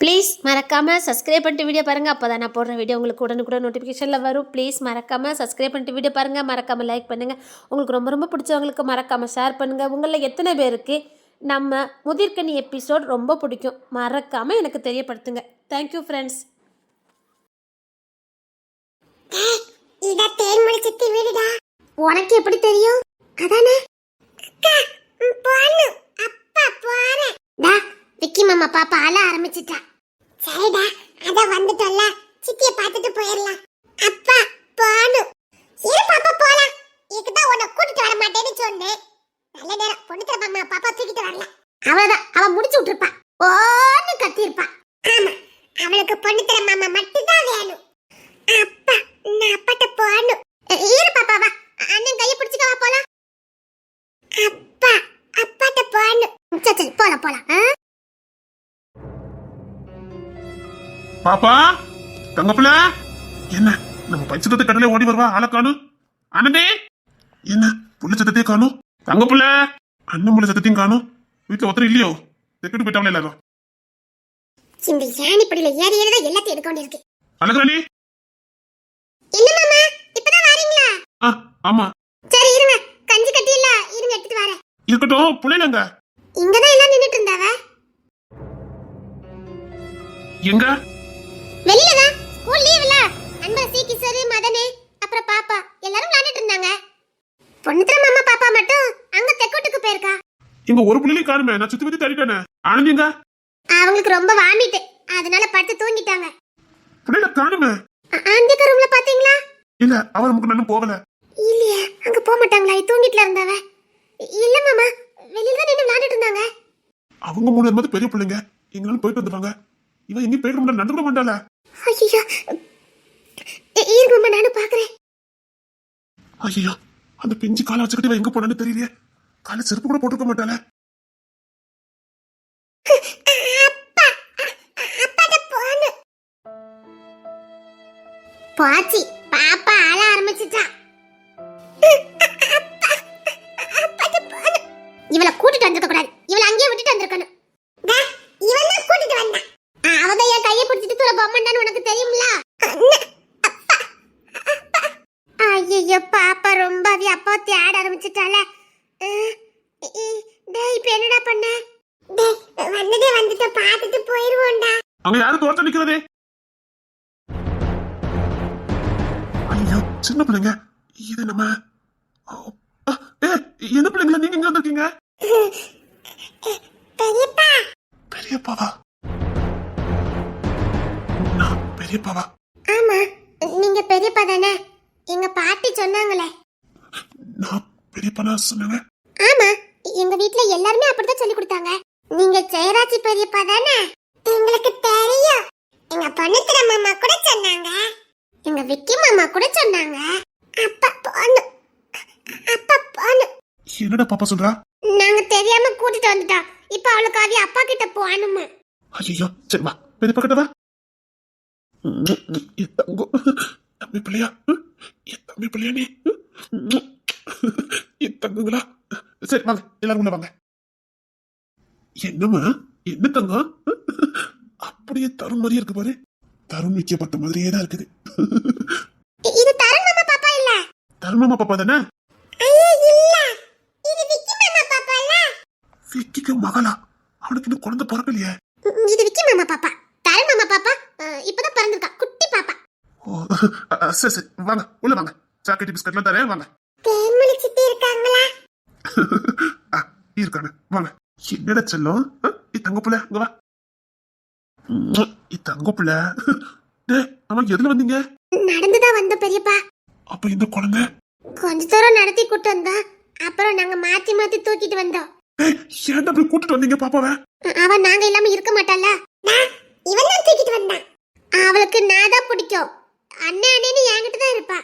Please மறக்காமல் subscribe பண்ணிட்டு video பாருங்கள். அப்போ தான் நான் போடுற வீடியோ உங்களுக்கு உடனுக்குடன் நோட்டிஃபிகேஷனில் வரும். ப்ளீஸ் மறக்காமல் சப்ஸ்கிரைப் பண்ணிட்டு வீடியோ பாருங்கள். மறக்காமல் லைக் பண்ணுங்கள். உங்களுக்கு ரொம்ப ரொம்ப பிடிச்சவங்களுக்கு மறக்காமல் ஷேர் பண்ணுங்கள். உங்களில் எத்தனை பேருக்கு நம்ம முதிர்கனி எபிசோட் ரொம்ப பிடிக்கும் மறக்காமல் எனக்கு தெரியப்படுத்துங்க. Thank you friends. உனக்கு எப்படி தெரியும்? அதானே விக்கி மாமா பாப்பா அழ ஆரம்பிச்சிட்டா. சரிடா, அத வந்துட்டல்ல, சித்திய பார்த்துட்டு போயிடலாம். அப்பா போனு இரு பாப்பா போலாம். இதுதான் உன்னை கூட்டிட்டு வர மாட்டேன்னு சொன்னேன். நல்ல நேரம் பொண்ணு தர மாமா பாப்பா தூக்கிட்டு வரல. அவ்வளவுதான், அவ முடிச்சு விட்டுருப்பா. ஓன்னு கத்திருப்பா. ஆமா, அவளுக்கு பொண்ணு தர மாமா மட்டும்தான் வேணும். அப்பா நான் அப்பாட்ட போகணும். இரு பாப்பா வா, அண்ணன் கையை பிடிச்சுக்க வா போலாம். அப்பா அப்பாட்ட போகணும். சரி சரி போலாம் போலாம். பாப்பா தங்கப்புல என்ன நம்ம பச்சை கடலே ஓடி வருவா ஆளை காணும். அண்ணனே என்ன புள்ள சத்தத்தையும் காணும். தங்கப்புல அண்ணன் புள்ள சத்தத்தையும் காணும். வீட்டுல ஒருத்தர் இல்லையோ? செக்கிட்டு போயிட்டாங்களே எல்லாரும். இந்த யானி படியில ஏறி ஏறிதான் எல்லாத்தையும் எடுக்க வேண்டியிருக்கு. அழகாணி என்ன மாமா இப்பதான் வரீங்களா? ஆமா சரி இருங்க, கஞ்சி கட்டி இல்ல இருங்க எடுத்துட்டு வரேன். இருக்கட்டும். புள்ளைங்க இங்கதான் எல்லாம் நின்னுட்டு இருந்தாவ. எங்க? வெளியில தான், ஸ்கூல் லீவ்ல. அன்பர் சீக்கி சரி மதனே அப்புறம் பாப்பா எல்லாரும் விளையாடிட்டு இருந்தாங்க. பொண்ணுத்திர மாமா பாப்பா மட்டும் அங்க தெக்கோட்டுக்கு போயிருக்கா. இங்க ஒரு புள்ளையும் காணுமே. நான் சுத்தி பத்தி தள்ளிட்டேனே. ஆனந்திங்க அவங்களுக்கு ரொம்ப வாமிட்டு, அதனால படுத்து தூங்கிட்டாங்க. புள்ளைல காணுமே. அந்த ரூம்ல பாத்தீங்களா? இல்ல, அவர் நமக்கு நானும் போகல. இல்லையா, அங்க போக மாட்டாங்களா? தூங்கிட்டுல இருந்தாவ. இல்ல மாமா, வெளியில தான் நின்னு விளையாடிட்டு இருந்தாங்க. அவங்க மூணு மாதிரி பெரிய பிள்ளைங்க எங்களாலும் போயிட்டு வந்துருவாங்க. இவன் எங்கேயும் போயிட்டு முடியல, நடந்துட மாட்டாள. ஐயோ இருங்க மாமா, நானும் பாக்குறேன். ஐயோ அந்த பிஞ்சு காலை வச்சுக்கிட்டு இவன் எங்க போனான்னு தெரியலையே. காலை செருப்பு கூட போட்டுக்க மாட்டாள. பாச்சி பாப்பா அழ ஆரம்பிச்சிட்டா. இவளை கூட்டிட்டு வந்திருக்க கூடாது, இவளை அங்கேயே விட்டுட்டு வந்திருக்கணும். இவன் தான் கூட்டிட்டு வந்தான். அவதான் என் கையை பிடிச்சிட்டு தூர பொம்மண்டான்னு உனக்கு தெரியும்ல. ஐயோ பாப்பா ரொம்ப அப்பா தேட ஆரம்பிச்சிட்டால. டேய் இப்ப என்னடா பண்ண? டேய் வந்ததே வந்துட்டு பாத்துட்டு போயிருவோம்டா. அங்க யாரும் தோட்ட நிக்கிறதே? ஐயோ சின்ன பிள்ளைங்க இது நம்ம. என்ன பிள்ளைங்களா நீங்க இங்க வந்திருக்கீங்க? பெரியப்பா. பெரியப்பாவா? நான் பெரியப்பாவா? ஆமா, நீங்க பெரியப்பா தானே? எங்க பாட்டி சொன்னாங்களே. நான் பெரியப்பா சொன்னாங்க. ஆமா, எங்க வீட்ல எல்லாருமே அப்படிதான் சொல்லி கொடுத்தாங்க. நீங்க ஜெயராஜ் பெரியப்பா தானே? எங்களுக்கு தெரியும். எங்க பொண்ணுத்திர மாமா கூட சொன்னாங்க, எங்க விக்கி மாமா கூட சொன்னாங்க. அப்பா போனு, அப்பா போனு. என்னடா பாப்பா சொல்றா? நாங்க தெரியாம கூட்டிட்டு வந்துட்டோம். இப்ப அவளுக்கு அவி அப்பா கிட்ட போகணுமா? ஐயோ சரி வா, பெரியப்பா கிட்ட வா. தம்பி பிள்ளையா, தம்பி பிள்ளையா நீ தங்குங்களா? சரி வாங்க எல்லாரும் உள்ள வாங்க. என்னம்மா என்ன தங்கம்? அப்படியே தருண் மாதிரியே இருக்கு பாரு. தருண் விக்கிய பார்த்த மாதிரியே தான் இருக்குது. இது தருண் மாமா பாப்பா இல்ல. தருண் மாமா பாப்பா தானே? ஐயோ இல்ல, இது விக்கி மாமா பாப்பா இல்ல. விக்கிக்கு மகளா? அவனுக்கு இன்னும் குழந்தை பிறக்கலையே. இது விக்கி மாமா பாப்பா. தருண் மாமா பாப்பா இப்பதான் பிறந்திருக்கா, குட்டி பாப்பா. ஓ சரி சரி வாங்க உள்ள வாங்க. சாக்லேட் பிஸ்கட்லாம் தரேன் வாங்க. தேன்மொழி சித்தி இருக்காங்களா? இருக்காங்க வாங்க. என்னடா செல்லம் தங்க புள்ள இங்க வா. தங்க புள்ள அவன் எதுல வந்தீங்க? நடந்துதான் வந்த பெரியப்பா. அப்ப இந்த குழந்தை கொஞ்ச தூரம் நடத்தி கூட்டு வந்தா, அப்புறம் நாங்க மாத்தி மாத்தி தூக்கிட்டு வந்தோம். ஏன்டா அப்படி கூட்டிட்டு வந்தீங்க பாப்பாவ? அவன் நாங்க இல்லாம இருக்க மாட்டாளா? இவன் தான் தூக்கிட்டு வந்தான். அவளுக்கு நான் தான் பிடிக்கும். அண்ணே அண்ணேன்னு என்கிட்ட தான் இருப்பா.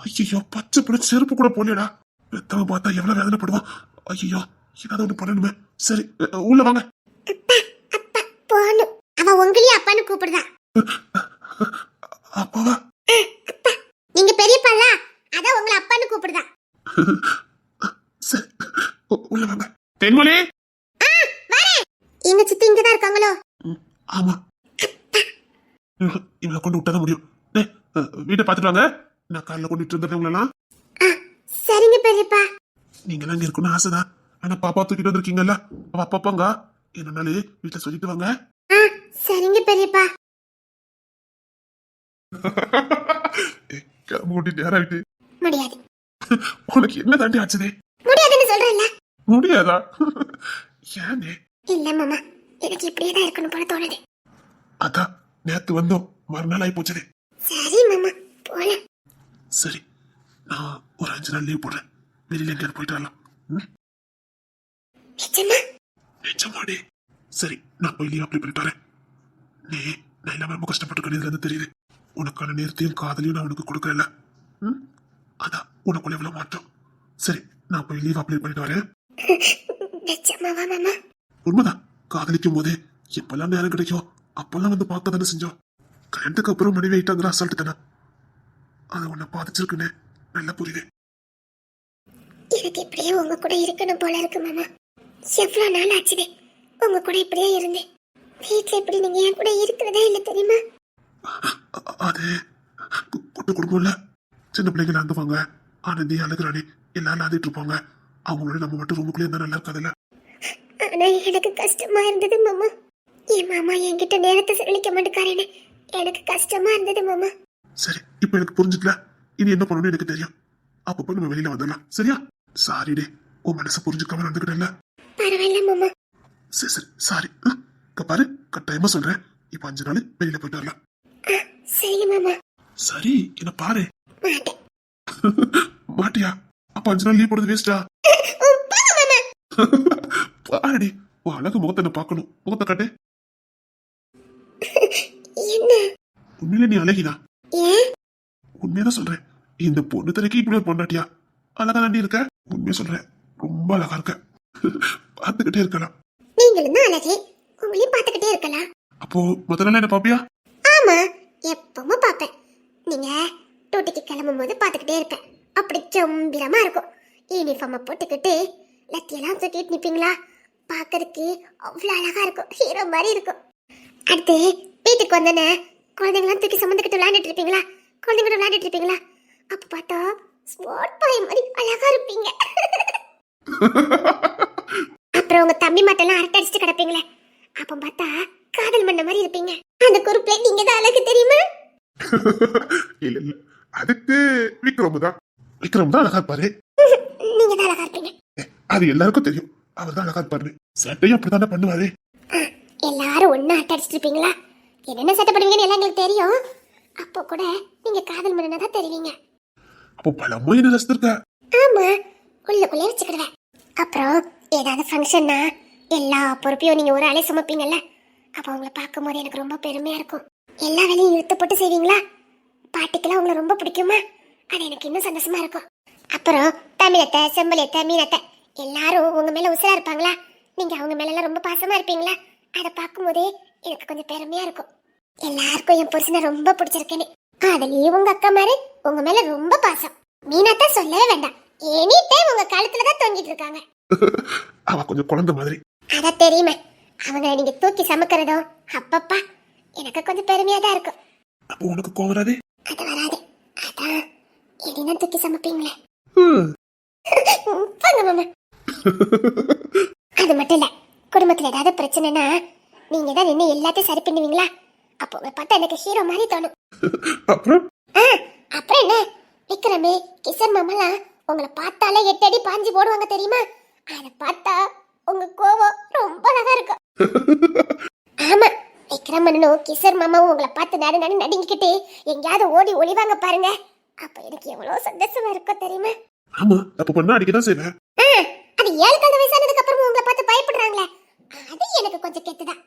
ஐயோ பச்சை பிள்ளை செருப்பு கூட போலியடா. பெத்தவன் பார்த்தா எவ்வளவு வேதனைப்படுவான். ஐயோ ஏதாவது ஒண்ணு பண்ணணுமே. சரி உள்ள வாங்க. அப்பா அப்பா போனு. அவ உங்களையும் அப்பான்னு கூப்பிடுதா. அப்பாவா? அப்பா நீங்க பெரியப்பால, அதான் உங்களை அப்பான்னு கூப்பிடுதா. சரி உள்ள வாங்க. தென்மொழி எங்க சித்தி இங்கதான் இருக்காங்களோ? ஆமா இவளை கொண்டு விட்டாதான் முடியும். டேய், வீட்டை பார்த்துட்டு வாங்க. நான் காலைல கொண்டு விட்டு வந்துடுறேன் உங்களெல்லாம். ஆ சரிங்க பெரியப்பா. நீங்களாம் இங்க இருக்கணும்னு ஆசைதான். ஆனா பாப்பா தூக்கிட்டு வந்திருக்கீங்கல்ல, அவ அப்பாப்பாங்க என்னன்னாலே வீட்டுல சொல்லிட்டு வாங்க. ஆ சரிங்க பெரியப்பா. கிளம்ப கூட்டி நேரம் ஆயிட்டு. முடியாது. உனக்கு என்ன தாண்டி ஆச்சுதே? முடியாதுன்னு சொல்றேன்ல. முடியாதா? ஏனே? இல்ல மாமா, எனக்கு இப்படியே தான் இருக்கணும் போல தோணுது. அதான் நேத்து வந்தோம், மறுநாள் ஆகி போச்சதே. சரி மாமா, போலாம். சரி, நான் ஒரு 5 நாள் லீவ் போடுறேன். வெளியில எங்கேயாவது போயிட்டு வரலாம். நிஜமா? நிஜமாடி? சரி, நான் போய் லீவ் அப்ளை பண்ணிட்டு வரேன். நான் இல்லாம ரொம்ப கஷ்டப்பட்டு இருந்து தெரியுது. உனக்கான நேரத்தையும் காதலையும் நான் உனக்கு கொடுக்கல. அதான் உனக்குள்ள எவ்வளவு மாற்றம். சரி, நான் போய் லீவ் அப்ளை பண்ணிட்டு வரேன். நிஜமாவா மாமா? உண்மைதான். காதலிக்கும் போதே எப்பெல்லாம் நேரம் கிடைக்கும் அப்பெல்லாம் வந்து பார்க்க தானே செஞ்சோம். கல்யாணத்துக்கு அப்புறம் மனைவி ஆயிட்டாங்கிற அசால்ட்டு தானே, அதை உன்னை பாதிச்சிருக்குன்னு நல்லா புரியுது. எனக்கு இப்படியே உங்க கூட இருக்கணும் போல இருக்கு மாமா. எவ்வளவு நாள் ஆச்சுதே உங்க கூட இப்படியே இருந்தேன். வீட்டுல இப்படி நீங்க என் கூட இருக்கிறதே இல்லை தெரியுமா? அது கூட்டு குடும்பம் இல்ல. சின்ன பிள்ளைங்க அழுதுவாங்க, ஆனந்தி அழுகுறானே எல்லாரும் ஆடிட்டு இருப்பாங்க. அவங்களோட நம்ம மட்டும் ரூமுக்குள்ளே இருந்தா நல்லா இருக்காதுல்ல. ஆனா எனக்கு கஷ்டமா இருந்தது மாமா. என் மாமா என்கிட்ட நேரத்தை செலவழிக்க மாட்டேக்காரேன்னு எனக்கு கஷ்டமா இருந்தது மாமா. சரி, இப்ப எனக்கு புரிஞ்சுக்கல. இனி என்ன பண்ணணும்னு எனக்கு தெரியும். அப்பப்போ நம்ம வெளியில வந்துடலாம், சரியா? சாரி டே, உன் மனசை புரிஞ்சுக்காம நடந்துக்கிட்டேன்ல. பரவாயில்ல மாமா. சரி சரி சாரி. பாரு, கட்டாயமா சொல்றேன். இப்ப 5 நாள் வெளியில போயிட்டு வரலாம். சரிங்க மாமா. சரி, என்ன பாரு. மாட்டேன். மாட்டியா? அப்ப 5 நாள் லீவ் போடுறது வேஸ்டா? பாருடி, உன் அழகு முகத்தை நான் பார்க்கணும். முகத்தை காட்டு. என்ன? உண்மையில நீ அழகிதான். ஏன்? உண்மையதான் சொல்றேன். இந்த பொண்ணு திரைக்கு இப்படி ஒரு பொண்டாட்டியா? அழகா தாண்டி இருக்க. உண்மையா சொல்றேன், ரொம்ப அழகா இருக்க. பார்த்துக்கிட்டே இருக்கலாம். நீங்களும் தான் அழகே, உங்களையும் பார்த்துக்கிட்டே இருக்கலாம். அப்போ முதல்ல நாள் என்ன பாப்பியா? ஆமா, எப்பவும் பாப்பேன். நீங்க டூட்டிக்கு கிளம்பும் போது பார்த்துக்கிட்டே இருப்பேன். அப்படி கம்பீரமா இருக்கும். யூனிஃபார்மை போட்டுக்கிட்டு லத்தியெல்லாம் தூக்கிட்டு நிப்பீங்களா? பார்க்கறதுக்கு அவ்வளோ அழகா இருக்கும். ஹீரோ மாதிரி இருக்கும். அடுத்து வீட்டுக்கு வந்தோன்னே குழந்தைங்களாம் தூக்கி சுமந்துக்கிட்டு விளையாண்டுட்டு இருப்பீங்களா? குழந்தைங்கிட்ட விளையாண்டுட்டு இருப்பீங்களா? அப்ப பார்த்தா ஸ்மார்ட் பாய் மாதிரி அழகா இருப்பீங்க. அப்புறம் உங்க தம்பி மாட்டெல்லாம் அரட்டை அடிச்சுட்டு கிடப்பீங்களே, அப்ப பார்த்தா காதல் மண்ண மாதிரி இருப்பீங்க. அந்த குரூப்ல நீங்க தான் அழகு, தெரியுமா? இல்ல இல்ல, அதுக்கு விக்ரம் தான். விக்ரம் தான் அழகா இருப்பாரு. நீங்க தான் அழகா இருப்பீங்க. அது எல்லாருக்கும் தெரியும். அவர் தான் அழகா இருப்பாரு. சட்டையும் அப்படித்தானே பண்ணுவாரு. எல்லாரும் ஒண்ணா அரட்டை அடிச்சுட்டு இருப்பீங்களா? என்னென்ன சட்டை பண்ணுவீங்கன்னு எல்லாம் எங்களுக்கு தெரியும். அப்போ கூட நீங்க காதல் மண்ணா தான் தெரிவிங்க. அப்போ பலமா என்ன ரசித்திருக்க? ஆமா, உள்ளுக்குள்ளே வச்சுக்கிடுவேன். அப்புறம் ஏதாவது ஃபங்க்ஷன்னா எல்லா பொறுப்பையும் நீங்க ஒரு ஆளே சுமப்பீங்கல்ல, அப்போ உங்களை பார்க்கும் போது எனக்கு ரொம்ப பெருமையா இருக்கும். எல்லா வேலையும் இழுத்து போட்டு செய்வீங்களா? பாட்டிக்கெல்லாம் உங்களை ரொம்ப பிடிக்குமா? அது எனக்கு இன்னும் சந்தோஷமா இருக்கும். அப்புறம் தமிழத்தை, செம்பலியத்தை, மீனத்தை எல்லாரும் உங்க மேல உசுரா இருப்பாங்களா? நீங்க அவங்க மேல எல்லாம் ரொம்ப பாசமா இருப்பீங்களா? அதை பார்க்கும் போதே எனக்கு கொஞ்சம் பெருமையா இருக்கும். எல்லாருக்கும் என் புருஷனை ரொம்ப பிடிச்சிருக்கேன்னு. அதுலயும் உங்க அக்கா மாதிரி உங்க மேல ரொம்ப பாசம். மீனாத்தா சொல்லவே வேண்டாம். எனி டைம் உங்க கழுத்துலதான் தொங்கிட்டு இருக்காங்க. அவ கொஞ்சம் குழந்தை மாதிரி. அத தெரியுமே. அவங்க நீங்க தூக்கி சமைக்கிறதோ அப்பப்பா எனக்கு கொஞ்சம் பெருமையா தான் இருக்கும். அப்போ உனக்கு கோவம் வராது? அது வராது. அதான் எடினா தூக்கி சமைப்பீங்களே. வாங்க மாமா. அது மட்டும் இல்ல, குடும்பத்துல ஏதாவது பிரச்சனைனா நீங்க தான் நின்று எல்லாத்தையும் சரி பண்ணுவீங்களா? அப்போ உங்களை பார்த்தா எனக்கு ஹீரோ மாதிரி தோணும். அப்புறம் அப்புறம் என்ன, விக்ரமே கிஷன் மாமாலாம் உங்களை பார்த்தாலே 8 அடி பாஞ்சு போடுவாங்க தெரியுமா? அதை பார்த்தா உங்க கோவம் ரொம்ப அழகா இருக்கும். ஆமா, விக்ரம் அண்ணனும் கிஷோர் மாமாவும் உங்களை பார்த்து நடு நடுங்கிக்கிட்டு எங்கேயாவது ஓடி ஒளிவாங்க பாருங்க. அப்ப எனக்கு எவ்வளவு சந்தோஷமா இருக்கும் தெரியுமா? ஆமா, அப்ப பண்ணா அடிக்கதான் செய்வேன். அது 7 கந்த வயசானதுக்கு அப்புறம் உங்களை பார்த்து பயப்படுறாங்களே, அது எனக்கு கொஞ்சம் கெட்டுதான்.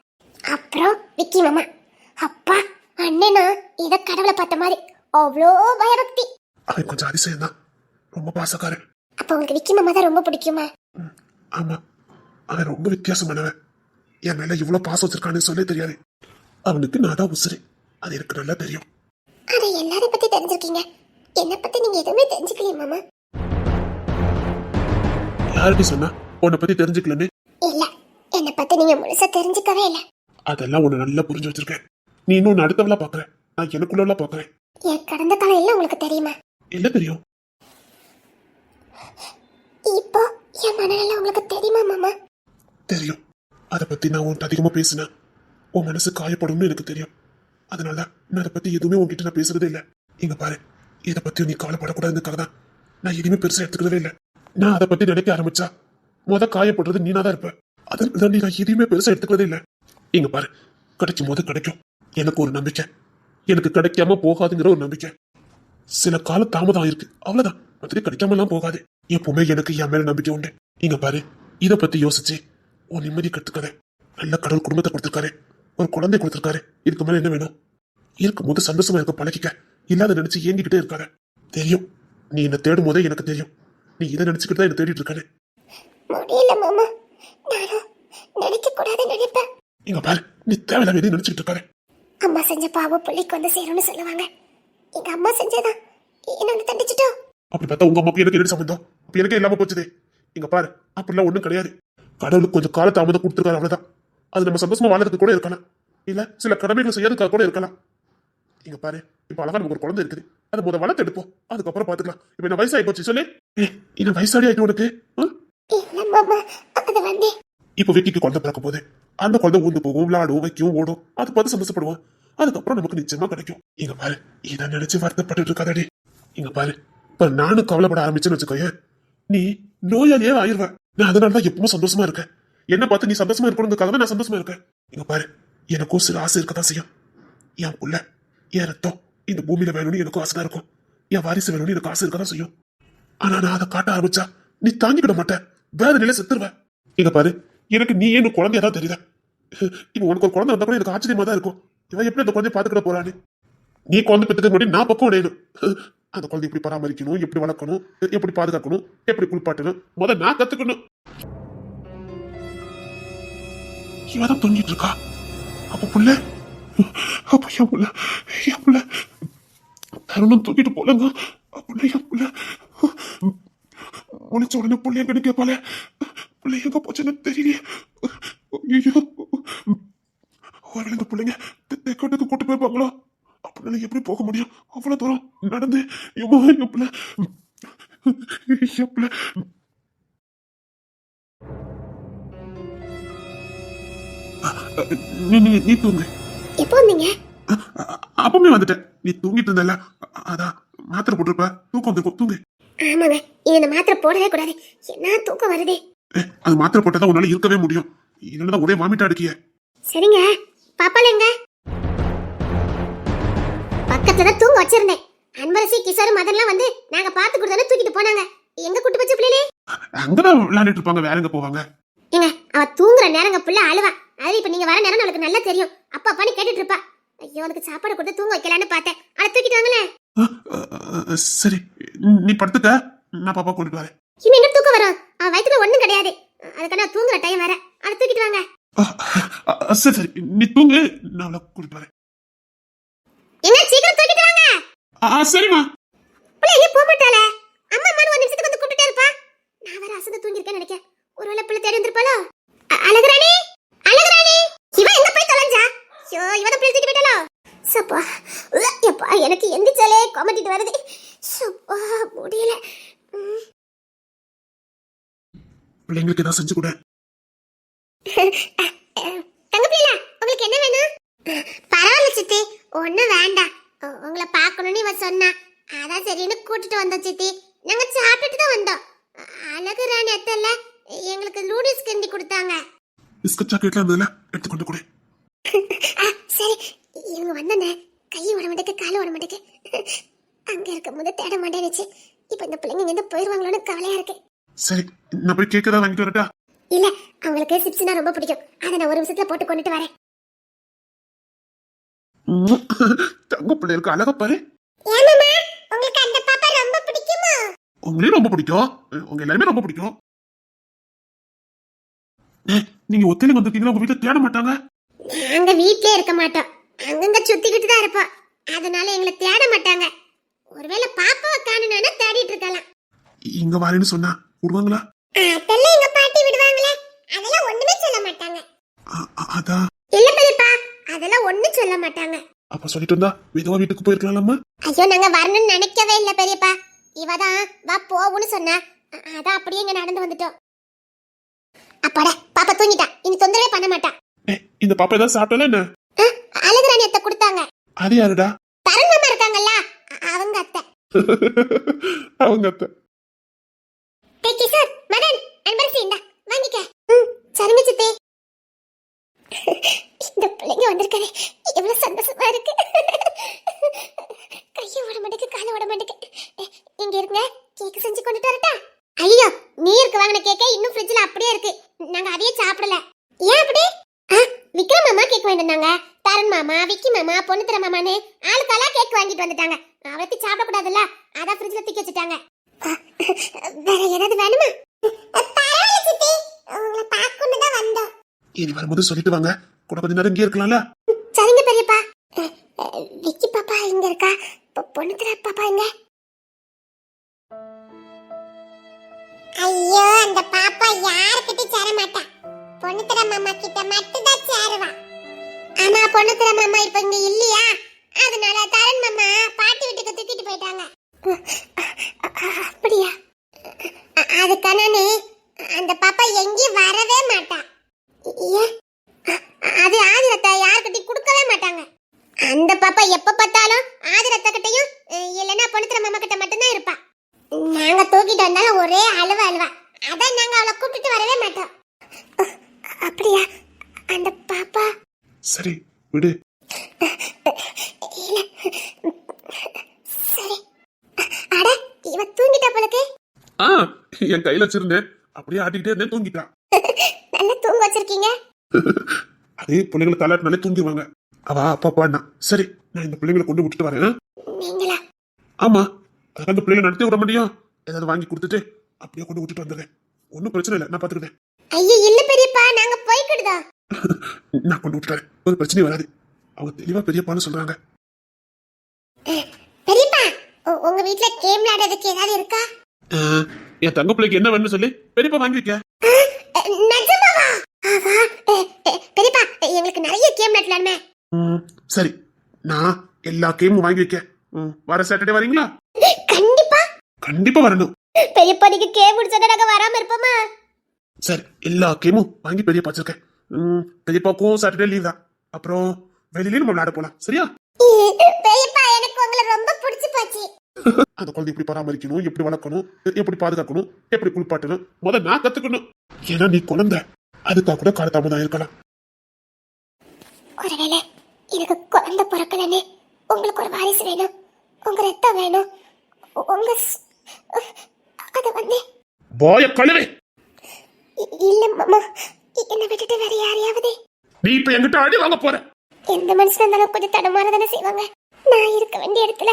அப்புறம் விக்கி மாமா, அப்பா அண்ணனா இத கடவுளை பார்த்த மாதிரி அவ்வளோ பயபக்தி. அவன் கொஞ்சம் அதிசயம் தான், ரொம்ப பாசக்காரன். அப்ப உங்களுக்கு விக்கி மாமா தான் ரொம்ப பிடிக்குமா? ஆமா, அவன் ரொம்ப வித்தியாசமானவன். என் மேல இவ்வளவு பாசம் வச்சிருக்கான்னு சொல்ல தெரியாது. அவனுக்கு நான் தான் உசுரு, அது எனக்கு நல்லா தெரியும். அதை எல்லாரை பத்தி தெரிஞ்சிருக்கீங்க, என்ன பத்தி நீங்க எதுவுமே தெரிஞ்சுக்கலையே மாமா. யார்கிட்ட சொன்னா உன்னை பத்தி தெரிஞ்சுக்கலன்னு? இல்ல, என்ன பத்தி நீங்க முழுசா தெரிஞ்சுக்கவே இல்ல. அதெல்லாம் உன்னை நல்லா புரிஞ்சு வச்சிருக்கேன். நீ இன்னும் அடுத்தவளா பாக்குற, நான் எனக்குள்ளவளா பாக்குறேன். என் கடந்த காலம் எல்லாம் உங்களுக்கு தெரியுமா? என்ன தெரியும்? இப்போ என் மனநிலை உங்களுக்கு தெரியுமா மாமா? தெரியும். அதை பத்தி நான் உன்கிட்ட அதிகமா பேசினேன், உன் மனசு காயப்படும்னு எனக்கு தெரியும். அதனால நான் அதை பத்தி எதுவுமே உன்கிட்ட நான் பேசுறதே இல்லை. இங்க பாரு, இதை பத்தி நீ கவலைப்படக்கூடாதுக்காக தான் நான் எதுவுமே பெருசா எடுத்துக்கிறதே இல்லை. நான் அதை பத்தி நினைக்க ஆரம்பிச்சா காயப்படுறது நீனா தான் இருப்ப. அதனால நீ நான் எதையுமே பெருசா எடுத்துக்கிறதே இல்லை. இங்க பாரு, கிடைக்கும் போது கிடைக்கும். எனக்கு ஒரு நம்பிக்கை, எனக்கு கிடைக்காம போகாதுங்கிற ஒரு நம்பிக்கை. சில கால தாமதம் ஆயிருக்கு, அவ்வளவுதான். மற்றபடி கிடைக்காம எல்லாம் போகாது. எப்பவுமே எனக்கு என் மேல நம்பிக்கை உண்டு. இங்க பாரு, இதை பத்தி யோசிச்சு உன் நிம்மதி கத்துக்காரு. நல்ல கடவுள் குடும்பத்தை கொடுத்திருக்காரு, ஒரு குழந்தை கொடுத்திருக்காரு. இதுக்கு மேல என்ன வேணும்? இருக்கும் போது சந்தோஷமா இருக்க பழகிக்க. இல்லாத நினைச்சு ஏங்கிக்கிட்டே இருக்காரு. தெரியும், நீ என்ன தேடும் போதே எனக்கு தெரியும் நீ இதை நினைச்சுக்கிட்டு தான் என்ன தேடிட்டு இருக்காரு. முடியல மாமா, நானும் நினைக்க கூடாது நினைப்பேன். இங்க பாரு, நீ தேவையில்லாம எதையும் நினைச்சுக்கிட்டு இருக்காரு. அம்மா செஞ்ச பாவம் பிள்ளைக்கு வந்து சேரும்னு சொல்லுவாங்க. எங்க அம்மா செஞ்சதான் என்ன தண்டிச்சிட்டோம். அப்படி பார்த்தா உங்க அம்மாக்கு எனக்கு என்ன சம்பந்தம்? அப்ப எனக்கே இல்லாம போச்சுதே. இங்க பாரு, அப்படிலாம் ஒண்ணும் கிடையாது. கடவுளுக்கு கொஞ்சம் கால தாமதம் கொடுத்துருக்காரு, அவ்வளவுதான். அது நம்ம சந்தோஷமா வாழறதுக்கு கூட இருக்கலாம், இல்ல சில கடமைகளை செய்யறதுக்காக கூட இருக்கலாம். இங்க பாரு, இப்ப அழகா நமக்கு ஒரு குழந்தை இருக்குது, அதை முதல் வளர்த்து எடுப்போம், அதுக்கப்புறம் பாத்துக்கலாம். இப்ப என்ன வயசாகி போச்சு சொல்லு. இன்னும் வயசாடி ஆயிட்டு உனக்கு? இல்ல மாமா, அது வந்து இப்ப விக்கிக்கு குழந்தை பிறக்க போது அந்த குழந்தை ஊந்து போகும், விளையாடும், வைக்கும், ஓடும். அதை பார்த்து சந்தோஷப்படுவோம். அதுக்கப்புறம் நமக்கு நிச்சயமா கிடைக்கும். இங்க பாரு, இதை நினைச்சு வருத்தப்பட்டு இருக்காதடி. இங்க பாரு, இப்ப நானும் கவலைப்பட ஆரம்பிச்சேன்னு வச்சுக்கோயேன், நீ நோயாளியே ஆயிருவ. நான் அதனாலதான் எப்பவும் சந்தோஷமா இருக்கேன். என்ன பார்த்து நீ சந்தோஷமா இருக்கணுங்கிறதுக்காக தான் நான் சந்தோஷமா இருக்கேன். இங்க பாரு, எனக்கும் சில ஆசை இருக்கதான் செய்யும். என் புள்ள, என் ரத்தம் இந்த பூமியில வேணும்னு எனக்கும் ஆசை தான் இருக்கும். என் வாரிசு வேணும்னு எனக்கு ஆசை இருக்கதான் செய்யும். ஆனா நான் அதை காட்ட ஆரம்பிச்சா நீ தாங்கிக்கிட மாட்டேன், வேற நிலை செத்துருவேன். இங்க பாரு, எனக்கு நீ ஏன் குழந்தையா தான் தெரியுத. இப்ப உனக்கு ஒரு குழந்தை வந்தா கூட எனக்கு ஆச்சரியமா தான் இருக்கும். இவன் எப்படி அந்த குழந்தைய பாத்துக்கிட போறான்னு. நீ குழந்தை பெற்றுக்க முன்னாடி நான் பக்கம் உடையணும். அந்த குழந்தை எப்படி பராமரிக்கணும், எப்படி வளர்க்கணும், எப்படி பாதுகாக்கணும், எப்படி குளிப்பாட்டணும், முதல்ல நான் கத்துக்கணும். இவதான் தூங்கிட்டு இருக்கா. அப்ப புள்ள, அப்ப என் புள்ள, என் புள்ள தருணம் தூக்கிட்டு போலங்க. புள்ள, என் புள்ள முழிச்ச உடனே புள்ளைய கணக்கு போல. பிள்ளை எங்க போச்சுன்னு தெரியலையே. ஐயோ, ஒருவேளை இந்த பிள்ளைங்க தெக்கோட்டுக்கு கூட்டு போயிருப்பாங்களோ? அப்படின்னால எப்படி போக முடியும் அவ்வளவு தூரம் நடந்து? நீ தூங்கு. எப்போ வந்தீங்க? அப்பவுமே வந்துட்டேன். நீ தூங்கிட்டு இருந்தல, அதான் மாத்திரை போட்டிருப்ப, தூக்கம் வந்துருக்கும், தூங்கு. ஆமாங்க, நீ இந்த மாத்திரை போடவே கூடாது, என்ன தூக்கம் வருதே. அது மாத்திரை போட்டதான் உன்னால இருக்கவே முடியும், இல்லைன்னா ஒரே வாமிட்டா அடிக்கிய. சரிங்க, பாப்பால எங்க? பக்கத்துல தூங்க வச்சிருந்தேன். அன்பரசி, கிஷோர், மதன்லாம் வந்து நாங்க பாத்து கொடுத்தானே தூக்கிட்டு போனாங்க. எங்க கூட்டு போச்சு பிள்ளைலே? அங்கதான் விளையாண்டுட்டு இருப்பாங்க, வேற எங்க போவாங்க? ஏங்க, அவ தூங்குற நேரங்க பிள்ளை அழுவா. அது இப்ப நீங்க வர நேரம் அவளுக்கு நல்லா தெரியும். அப்பா அப்பான்னு கேட்டுட்டு இருப்பா. ஐயோ, அதுக்கு சாப்பாடு கொடுத்து தூங்க வைக்கலான்னு பார்த்தேன். அதை தூக்கிட்டு வாங்களே. சரி, நீ படுத்துக்க, நான் பாப்பா கூட்டிட்டு வரேன். இன்னும் என்ன தூக்கம் வரும்? அவ வயித்துல ஒண்ணும் கிடையாது, அதுக்கான தூங்குற டைம் வேற. அதை தூக்கிட்டு வாங்க. சரி சரி, நீ தூங்கு, நான் அவளை கூட்டிட்டு வரேன். என்ன, சீக்கிரம் தூக்கிட்டு வாங்க. சரிம்மா. பிள்ளை எங்க போக மாட்டாளே? அம்மா அம்மா ஒரு நிமிஷத்துக்கு வந்து கூப்பிட்டே இருப்பா. நான் வேற அசந்து தூங்கிருக்கேன்னு நினைக்கிறேன். ஒருவேளை பிள்ளை தேடி வந்திருப்பாளோ? அழகுராணி, அழகுராணி, இவ எங்க போய் தொலைஞ்சா? ஐயோ, இவனை பிள்ளை தூக்கிட்டு போயிட்டாளோ? சப்பா, எப்பா, எனக்கு எந்திரிச்சாலே கொமட்டிட்டு வருது. சப்பா, முடியல. பிள்ளைங்களுக்கு ஏதாவது செஞ்சு கூட. தங்க பிள்ளை, உங்களுக்கு என்ன வேணும்? பரவாயில்ல சித்தி, ஒண்ணும் வேண்டாம். உங்களை பார்க்கணும்னு இவ சொன்னா, அதான் சரின்னு கூட்டிட்டு வந்தோம் சித்தி. நாங்க சாப்பிட்டுட்டு தான் வந்தோம். அழகுராணி அத்தல்ல எங்களுக்கு நூடுல்ஸ் கிண்டி கொடுத்தாங்க. பிஸ்கட் சாக்லேட்லாம் இருந்ததுல எடுத்து கொண்டு கொடு. சரி, இவங்க வந்தனே கை ஓட மாட்டேக்கு, கால் ஓட மாட்டேக்கு. அங்க இருக்கும் போது தேட மாட்டேனுச்சு. இப்ப இந்த பிள்ளைங்க இங்க இருந்து போயிருவாங்களோன்னு கவலையா இருக்கு. சரி, நான் போய் கேக் தான் வாங்கிட்டு வரட்டா? இல்ல, அவங்களுக்கு சிப்ஸ்னா ரொம்ப பிடிக்கும். அதை நான் ஒரு நிமிஷத்துல போட்டு கொண்டுட்டு வரேன். தங்க பிள்ளைகளுக்கு அழகா பாரு. ஏமாமா, உங்களுக்கு அந்த பாப்பா ரொம்ப பிடிக்குமா? உங்களையும் ரொம்ப பிடிக்கும், உங்க எல்லாருமே ரொம்ப பிடிக்கும். நீங்க ஒத்தையில வந்திருக்கீங்களா? உங்க வீட்டுல தேட மாட்டாங்க? நாங்க வீட்லயே இருக்க மாட்டோம், அங்கங்க சுத்திக்கிட்டு தான் இருப்போம். அதனால எங்களை தேட மாட்டாங்க. ஒருவேளை பாப்பாவை காணணும்னா தேடிட்டு இருக்கலாம். இங்க வரேன்னு சொன்னா விடுவாங்களா? அதெல்லாம் எங்க பாட்டி விடுவாங்களே, அதெல்லாம் ஒண்ணுமே சொல்ல மாட்டாங்க. அதான் இல்ல பெரியப்பா, அதெல்லாம் ஒண்ணும் சொல்ல மாட்டாங்க. அப்ப சொல்லிட்டு இருந்தா மெதுவா வீட்டுக்கு போயிருக்கலாம்மா. ஐயோ நாங்க வரணும்னு நினைக்கவே இல்ல பெரியப்பா. இவதான் வா போவுன்னு சொன்னா, அதான் அப்படியே இங்க நடந்து வந்துட்டோம். அப்பாடா பாப்பா தூங்கிட்டா, இனி தொந்தரவே பண்ண மாட்டா. இந்த பாப்பா ஏதாவது சாப்பிட்டால என்ன? அழகுராணி அத்தை கொடுத்தாங்க. அது யாருடா? தரன் மாமா இருக்காங்கல்ல, அவங்க அத்தை. அவங்க அத்தை. டேக் சார் மதன் அன்பரசி இந்தா வாங்கிக்க. சரிங்க சித்தி. இந்த பிள்ளைங்க வந்திருக்காரு, எவ்வளவு சந்தோஷமா இருக்கு. கையை ஓட மாட்டேக்கு, காலை ஓட மாட்டேக்கு. இங்க இருங்க, கேக் செஞ்சு கொண்டுட்டு வரட்டா? ஐயோ நீ இருக்கு வாங்கின கேக்க இன்னும் ஃப்ரிட்ஜ்ல அப்படியே இருக்கு, நாங்க அதையே சாப்பிடல. ஏன் அப்படி? விக்ரம் மாமா கேக் வாங்கிட்டு வந்தாங்க, தரன் மாமா, விக்கி மாமா, பொண்ணுத்திர மாமான்னு ஆளுக்காலா கேக் வாங்கிட்டு வந்துட்டாங்க. அவத்தி சாப்பிட கூடாதுல்ல, அதான் ஃப்ரிட்ஜ்ல தூக்கி வச்சுட்டாங்க. வேற ஏதாவது வேணுமா? பரவாயில்ல சித்தி, உங்களை பார்க்கணும் தான் வந்தோம். இனி வரும்போது சொல்லிட்டு வாங்க, கூட கொஞ்ச நேரம் இங்கே இருக்கலாம்ல. சரிங்க பெரியப்பா. விக்கி பாப்பா இங்க இருக்கா, பொண்ணுத்திர பாப்பா எங்க? ஐயோ அந்த பாப்பா யாருக்கிட்ட சேர மாட்டா, பொண்ணுத்திர மாமா கிட்ட மட்டும் தான் சேருவா. ஆனா பொண்ணுத்திர மாமா இப்ப இங்க இல்லையா, அதனால தரன் மாமா பாட்டி வீட்டுக்கு தூக்கிட்டு போயிட்டாங்க. அப்படியா? அதுக்கானே அந்த பாப்பா எங்கேயும் வரவே மாட்டா. ஏன்? அது ஆதிரத்தை யாருக்கிட்டையும் கொடுக்கவே மாட்டாங்க. அந்த பாப்பா எப்ப பார்த்தாலும் ஆதிரத்த கிட்டையும் இல்லைன்னா பொண்ணுத்திர மாமா கிட்ட மட்டும்தான் இருப்பா. நாங்க தூக்கிட்டு வந்தாலும் ஒரே அழுவ அழுவா, அதான் நாங்க அவளை கூப்பிட்டு வரவே மாட்டோம். அப்படியா? அந்த பாப்பா சரி விடு. சரி. அட இவ தூங்கிட்டா போலக்கு. என் கையில வச்சிருந்தேன், அப்படியே ஆட்டிக்கிட்டே இருந்தேன், தூங்கிட்டான். நல்லா தூங்க வச்சிருக்கீங்க. அதே பிள்ளைங்களை தாளாட்டினாலே தூங்கிடுவாங்க. அவ அப்பா பாடினா. சரி நான் இந்த பிள்ளைங்களை கொண்டு விட்டுட்டு வரேன். நீங்களா? ஆமா, அதுக்கு அந்த பிள்ளைங்களை நடத்தி விட முடியும். ஏதாவது வாங்கி கொடுத்துட்டு அப்படியே கொண்டு விட்டுட்டு வந்துடுறேன். ஒன்னும் பிரச்சனை இல்லை, நான் பாத்துக்கிட்டேன். ஐயோ இல்ல பெரியப்பா, நாங்க போய்க்கிடுதா. நான் கொண்டு விட்டுறேன், ஒரு பிரச்சனையும் வராது. அவங்க தெளிவா பெரியப்பான்னு சொல்றாங்க. பெரியப்பா உங்க வீட்ல கேம் விளையாடுறதுக்கு ஏதாவது இருக்கா? என் தங்க பிள்ளைக்கு என்ன வேணும்னு சொல்லி பெரியப்பா வாங்கி வைக்க. நிஜமாவா? ஆஹா, பெரியப்பா எங்களுக்கு நிறைய கேம் விளையாடலாமே. சரி நான் எல்லா கேமும் வாங்கி வைக்க. வர சாட்டர்டே வரீங்களா? கண்டிப்பா. கண்டிப்பா வரணும். பெரியப்பா நீங்க கேம் முடிச்சா நாங்க வராம இருப்போமா? சரி எல்லா கேமும் வாங்கி பெரியப்பா வச்சிருக்கேன். பெரியப்பாக்கும் சாட்டர்டே லீவ் தான். அப்புறம் வெளியிலேயே நம்ம விளையாட போலாம், சரியா? பெரியப்பா எனக்கு உங்களை ரொம்ப பிடிச்சு போச்சு. அந்த குழந்தை எப்படி பராமரிக்கணும், எப்படி வளர்க்கணும், எப்படி பாதுகாக்கணும், எப்படி குளிப்பாட்டணும் முதல்ல நான் கத்துக்கணும். ஏன்னா நீ குழந்தை, அதுக்காக கூட காலதாமதம் இருக்கலாம். ஒருவேளை எனக்கு குழந்தை பிறக்கலன்னு உங்களுக்கு ஒரு வாரிசு வேணும், உங்க ரத்தம் வேணும், உங்க அது வந்து போய கழுவே. இல்ல மாமா, என்ன விட்டுட்டு வேற யாரையாவது. நீ இப்ப என்கிட்ட அடி வாங்க போற. எந்த மனுஷனா இருந்தாலும் கொஞ்சம் தடமாறதானே செய்வாங்க. நான் இருக்க வேண்டிய இடத்துல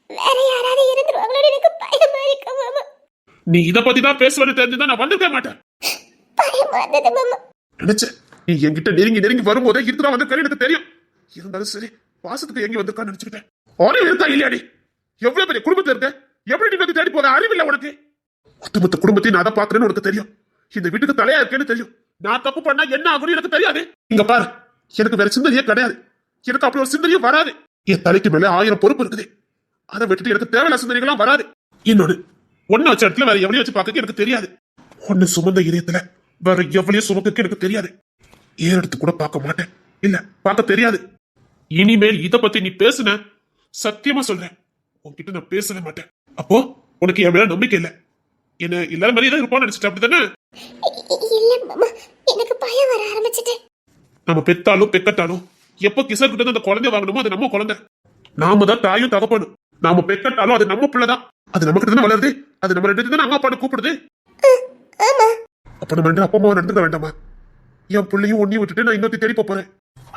வேற யாராவது இருந்துருவாங்களோ எனக்கு பயமா இருக்கு மாமா. நீ இத பத்தி தான் பேசுவது தெரிஞ்சுதான் நான் வந்திருக்க மாட்டேன். பயமா இருந்தது மாமா. நினைச்சேன் நீ என்கிட்ட நெருங்கி வரும்போதே இருக்கிறா வந்து எனக்கு தெரியும். இருந்தாலும் சரி பாசத்துக்கு எங்க வந்திருக்கான்னு நினைச்சுக்கிட்டேன். ஒரே இருக்கா இல்லையாடி? எவ்வளவு பெரிய குடும்பத்துல இருக்க, எப்படி நீ வந்து தேடி போற அறிவில்லை உனக்கு? ஒட்டுமொத்த குடும்பத்தையும் நான் அதை பாக்குறேன்னு உனக்கு தெரியும். இந்த வீட்டுக்கு தலையா இருக்கேன்னு தெரியும். நான் தப்பு பண்ணா என்ன ஆகும்னு எனக்கு தெரியாது. இங்க பாரு, எனக்கு வேற சிந்தனையே கிடையாது. எனக்கு அப்படி ஒரு சிந்தனையும் வராது. என் தலைக்கு மேல 1000 பொறுப்பு இருக்குது. அதை விட்டுட்டு எனக்கு தேவையான சிந்தனைகள்லாம் வராது. இன்னொன்னு, ஒன்னு வச்ச இடத்துல வேற எவ்வளவு வச்சு பார்க்க எனக்கு தெரியாது. ஒன்னு சுமந்த இதயத்துல வேற எவ்வளவு சுமக்க எனக்கு தெரியாது. ஏன் எடுத்து கூட பார்க்க மாட்டேன், இல்ல பார்க்க தெரியாது. இனிமேல் இத பத்தி நீ பேசுன, சத்தியமா சொல்றேன் உன்கிட்ட நான் பேசவே மாட்டேன். அப்போ உனக்கு என் மேல நம்பிக்கை இல்ல, என்ன இல்லாத மாதிரி தான் இருப்பான்னு நினைச்சிட்ட, அப்படித்தானே? இல்ல மாமா, எனக்கு பயம் வர ஆரம்பிச்சிட்டு. நம்ம பெத்தாலும் பெக்கட்டாலும் எப்போ கிசர் கிட்ட அந்த குழந்தைய வாங்கணுமோ அது நம்ம குழந்தை. நாம தான் தாயும் தகப்பனும். நாம பெக்கட்டாலும் அது நம்ம பிள்ளைதான். அது நம்ம கிட்ட தானே வளருது. அது நம்ம ரெண்டு தானே அம்மா அப்பான்னு கூப்பிடுது. அப்ப நம்ம ரெண்டு அப்பா அம்மாவை நடந்துக்க வேண்டாமா? என் பிள்ளையும் ஒன்னையும் விட்டுட்டு நான் இன்னொரு தேடி போறேன்.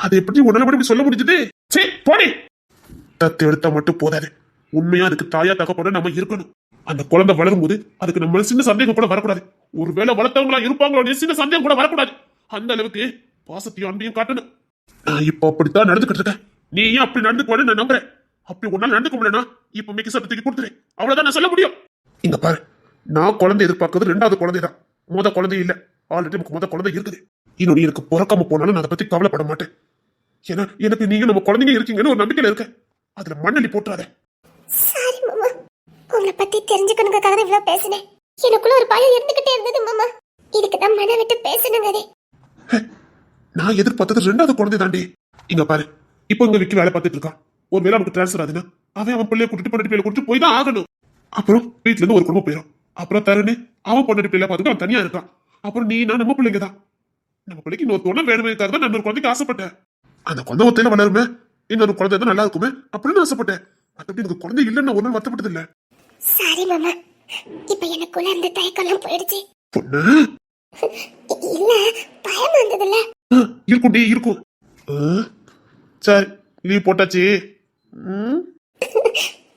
அது எப்படி உன்னால மட்டும் சொல்ல முடிஞ்சது? சரி போடி. தத்து எடுத்தா மட்டும் போதாது, உண்மையா அதுக்கு தாயா தகப்பன நம்ம இருக்கணும். அந்த குழந்தை வளரும் போது அதுக்கு நம்ம சின்ன சந்தேகம் கூட வரக்கூடாது. ஒருவேளை வளர்த்தவங்களா இருப்பாங்களோ சின்ன சந்தேகம் கூட வரக்கூடாது. அந்த அளவுக்கு பாசத்தையும் அன்பையும் காட்டணும். நான் இப்ப அப்படித்தான் நடந்துகிட்டு இருக்கேன். நீ ஏன் அப்படி நடந்துக்குவான்னு நான் நம்புறேன். அப்படி ஒன்னால நடந்துக்க முடியலன்னா இப்ப மிக்க சட்டத்துக்கு கொடுத்துரு, அவ்வளவுதான் நான் சொல்ல முடியும். இங்க பாரு, நான் குழந்தை எதிர்பார்க்கறது 2வது குழந்தை தான், முத குழந்தை இல்ல. ஆல்ரெடி நமக்கு முத குழந்தை இருக்குது. இன்னொன்னு எனக்கு பிறக்காம போனாலும் நான் அதை பத்தி கவலைப்பட மாட்டேன். ஏன்னா எனக்கு நீங்க நம்ம குழந்தைங்க இருக்கீங்கன்னு ஒரு நம்பிக்கையில இருக்க. அதுல மண்ணள்ளி போட்டுறாத. சாரி மாமா, உங்களை பத்தி தெரிஞ்சுக்கணுங்கிறதுக்காக இவ்வளவு பேசினேன். எனக்குள்ள ஒரு பயம் இருந்துகிட்டே இருந்தது மாமா. இதுக்கு தான் மன விட்டு பேசணுங்க. நான் எதிர்பார்த்தது ரெண்டாவது குழந்தை தாண்டி. இங்க பாரு, இப்போ இங்க விக்கி வேலை பார்த்துட்டு இருக்கான். ஒருவேளை அவனுக்கு டிரான்ஸ்ஃபர் ஆகுதுன்னா அவன் பிள்ளைய கூட்டிட்டு பொண்ணு பிள்ளைய கூட்டிட்டு போய் தான் ஆகணும். அப்புறம் வீட்டுல இருந்து ஒரு குடும்பம் போயிடும். அப்புறம் தருணு அவன் பொண்ணு பிள்ளைய பார்த்துட்டு அவன் தனியா இருக்கான். அப்புறம் நீ நான் நம்ம பிள்ளைங்க தான். நம்ம பிள்ளைக்கு இன்னொரு தோணை வேணுமே தான் நான் இன்னொரு குழந்தைக்கு ஆசைப்பட்டேன். அந்த குழந்தை ஒத்தையில வளருமே, இன்னொரு குழந்தை தான் நல்லா இருக்குமே அப்படின்னு ஆசைப்பட்டேன். மற்றபடி எனக்கு குழந்தை இல்லைன்னு நான் ஒரு நாள் வருத்தப்பட்டது இல்ல. சாரி மாமா, இப்ப எனக்குள்ள அந்த தயக்கம் போயிடுச்சு. பொண்ணு இல்ல, பயமா இருந்ததுல்ல. இருக்கும்டி இருக்கும். சரி லீவ் போட்டாச்சு.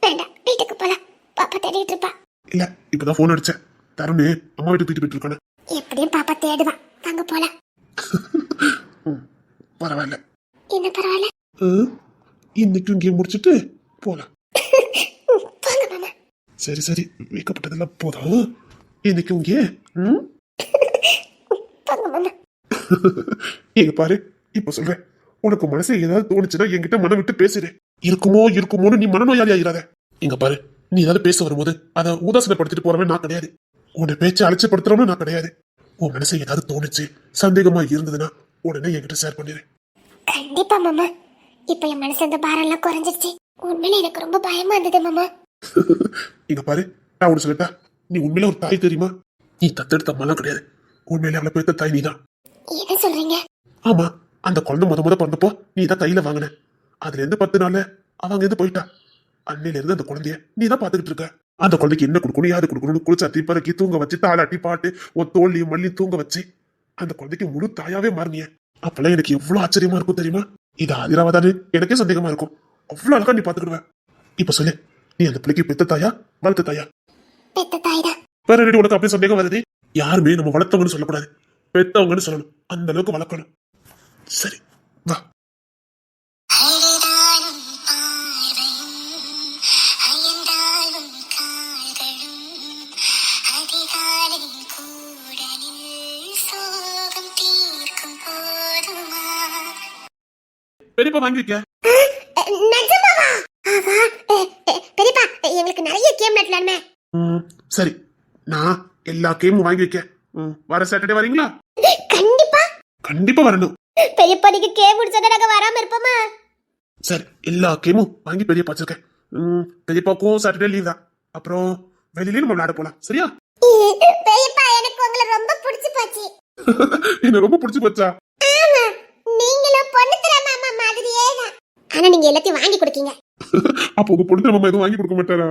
வேண்டாம், வீட்டுக்கு போலாம். பாப்பா தேடிட்டு இருப்பா. இல்ல இப்பதான் போன் அடிச்சேன். தருணு அம்மா வீட்டுக்கு தூக்கிட்டு போயிட்டு இருக்கானு. எப்படியும் பாப்பா தேடுவான். வாங்க போலாம். பரவாயில்ல. என்ன பரவாயில்ல? இன்னைக்கு இங்கே முடிச்சுட்டு போலாம். வாங்க மாமா. சரி சரி, வைக்கப்பட்டதெல்லாம் போதும். இன்னைக்கு இங்கே வாங்க மாமா. இங்க பாரு, இப்ப சொல்றேன். உனக்கு மனசு ஏதாவது தோணுச்சுன்னா என்கிட்ட மனம் விட்டு பேசுறேன். இருக்குமோ இருக்குமோன்னு நீ மனநோயாளி ஆகிறாத. இங்க பாரு, நீ ஏதாவது பேச வரும்போது அதை உதாசனப்படுத்திட்டு போறவன் நான் கிடையாது. உன்னை பேச்சை அலட்சியப்படுத்துறவனும் நான் கிடையாது. உன் மனசு ஏதாவது தோணுச்சு, சந்தேகமா இருந்ததுன்னா உடனே என்கிட்ட ஷேர் பண்ணிடு. கண்டிப்பா மாமா. இப்ப என் மனசு அந்த பாரம் எல்லாம் குறைஞ்சிருச்சு. உண்மையில எனக்கு ரொம்ப பயமா இருந்தது மாமா. இங்க பாரு, நான் உனக்கு சொல்லட்டா, நீ உண்மையில ஒரு தாய் தெரியுமா? நீ தத்தெடுத்த அம்மாலாம் கிடையாது. உண்மையில அவளை பெத்த தாய் நீதான். என்ன சொல்றீங்க? ஆமா, அந்த குழந்தை முத பிறந்தப்போ நீ தான் கையில வாங்கின. அதுல இருந்து 10 நாள்ல அவங்க இருந்து போயிட்டா. அன்னையில இருந்து அந்த குழந்தைய நீ தான் பாத்துக்கிட்டு இருக்க. அந்த குழந்தைக்கு என்ன கொடுக்கணும், யாரு கொடுக்கணும், குளிச்சாத்தி பறக்கி தூங்க வச்சு, தாளாட்டி பாட்டு உன் தோல்லியும் மல்லி தூங்க வச்சு அந்த குழந்தைக்கு முழு தாயாவே மாறினிய. அப்பெல்லாம் எனக்கு எவ்வளவு ஆச்சரியமா இருக்கும் தெரியுமா? இது ஆதிராவதானு எனக்கே சந்தேகமா இருக்கும். அவ்வளவு அழகா நீ பாத்துக்கிடுவ. இப்ப சொல்லு, நீ அந்த பிள்ளைக்கு பெத்த தாயா வளர்த்த தாயா? பெத்த தாய்டா. வேற ரெடி உனக்கு அப்படி சந்தேகம் வருது? யாருமே நம்ம வளர்த்தவங்கன்னு சொல்லக்கூடாது, பெத்தவங்கன்னு சொல்லணும். அந்த அளவுக்கு வளர்க்கணும். சரி வா. பெரியப்பா வாங்கி வைக்க. நிஜமாவா? ஆஹா, பெரியப்பா எங்களுக்கு நிறைய கேம் விளையாடலாமே. சரி, நான் எல்லா கேமும் வாங்கி வைக்க. வர சாட்டர்டே வரீங்களா? கண்டிப்பா. கண்டிப்பா வரணும். பெரியப்பா நீங்க கேம் முடிச்சா நாங்க வராம இருப்போமா? சரி, எல்லா கேமும் வாங்கி பெரியப்பா வச்சிருக்கேன். பெரியப்பாக்கும் சாட்டர்டே லீவ் தான். அப்புறம் வெளியில நம்ம விளையாட போலாம். சரியா? பெரியப்பா எனக்கு உங்களை ரொம்ப பிடிச்சு போச்சு. என்ன ரொம்ப பிடிச்சு போச்சா? ஆமா, நீங்களும் பொண்ணுத்தர மாமா மாதிரியே தான். ஆனா நீங்க எல்லாத்தையும் வாங்கி கொடுக்கீங்க. அப்போ உங்க பொண்ணு மாமா எதுவும் வாங்கி கொடுக்க மாட்டாரா?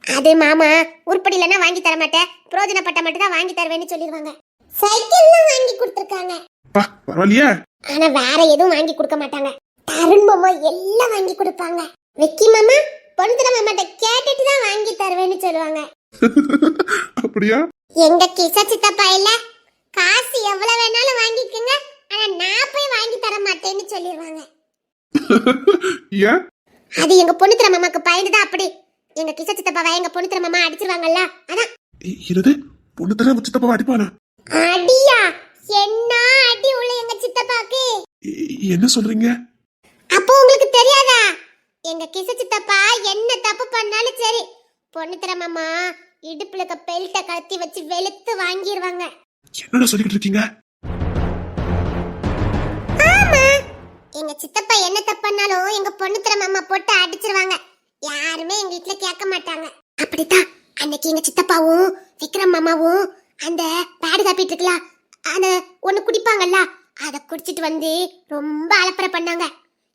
அது மாமா உருப்படி இல்லைன்னா வாங்கி தர மாட்டேன், பிரயோஜனப்பட்ட மட்டும் தான் வாங்கி தருவேன்னு சொல்லிடுவாங்க. சைக்கிள்லாம் வாங்கி கொடுத்துருக்காங்க. பரவாயில்லையே. ஆனா வேற எதுவும் வாங்கி கொடுக்க மாட்டாங்க. தருண் மாமா எல்லாம் வாங்கி கொடுப்பாங்க. வெக்கி மாமா பொண்ணுத்தர மாமாட்ட கேட்டுட்டு தான் வாங்கி தருவேன்னு சொல்லுவாங்க. அப்படியா? எங்க கிச சித்தப்பா இல்ல, காசு எவ்வளவு வேணாலும் வாங்கிக்கங்க, ஆனா நான் போய் வாங்கி தர மாட்டேன்னு சொல்லிடுவாங்க. ஏன்? அது எங்க பொண்ணுத்தர மாமாக்கு பயந்துதான் அப்படி. எங்க கிச சித்தப்பாவை எங்க பொண்ணுத்தர மாமா அடிச்சிருவாங்கல்ல, அதான். இருது, பொண்ணு தர சித்தப்பா அடிப்பானா? அடியா? என்ன அடி உள்ள எங்க சித்தப்பாக்கு? என்ன சொல்றீங்க? அப்போ உங்களுக்கு தெரியாதா? எங்க கிச சித்தப்பா என்ன தப்பு பண்ணாலும் சரி, பொண்ணுத்தர மாமா இடுப்புல பெல்ட்ட கழட்டி வச்சு வெளுத்து வாங்கிடுவாங்க. என்னடா சொல்லிட்டு இருக்கீங்க? ஆமா, எங்க சித்தப்பா என்ன தப்பு பண்ணாலும் எங்க பொண்ணுத்தர மாமா போட்டு அடிச்சிருவாங்க. யாருமே எங்க வீட்டுல கேட்க மாட்டாங்க. அப்படித்தான் அன்னைக்கு எங்க சித்தப்பாவும் விக்ரம் மாமாவும் அந்த பேடு காப்பிட்டு இருக்கல, அந்த ஒண்ணு குடிப்பாங்கல்ல, அத குடிச்சிட்டு வந்து ரொம்ப அலப்பற பண்ணாங்க.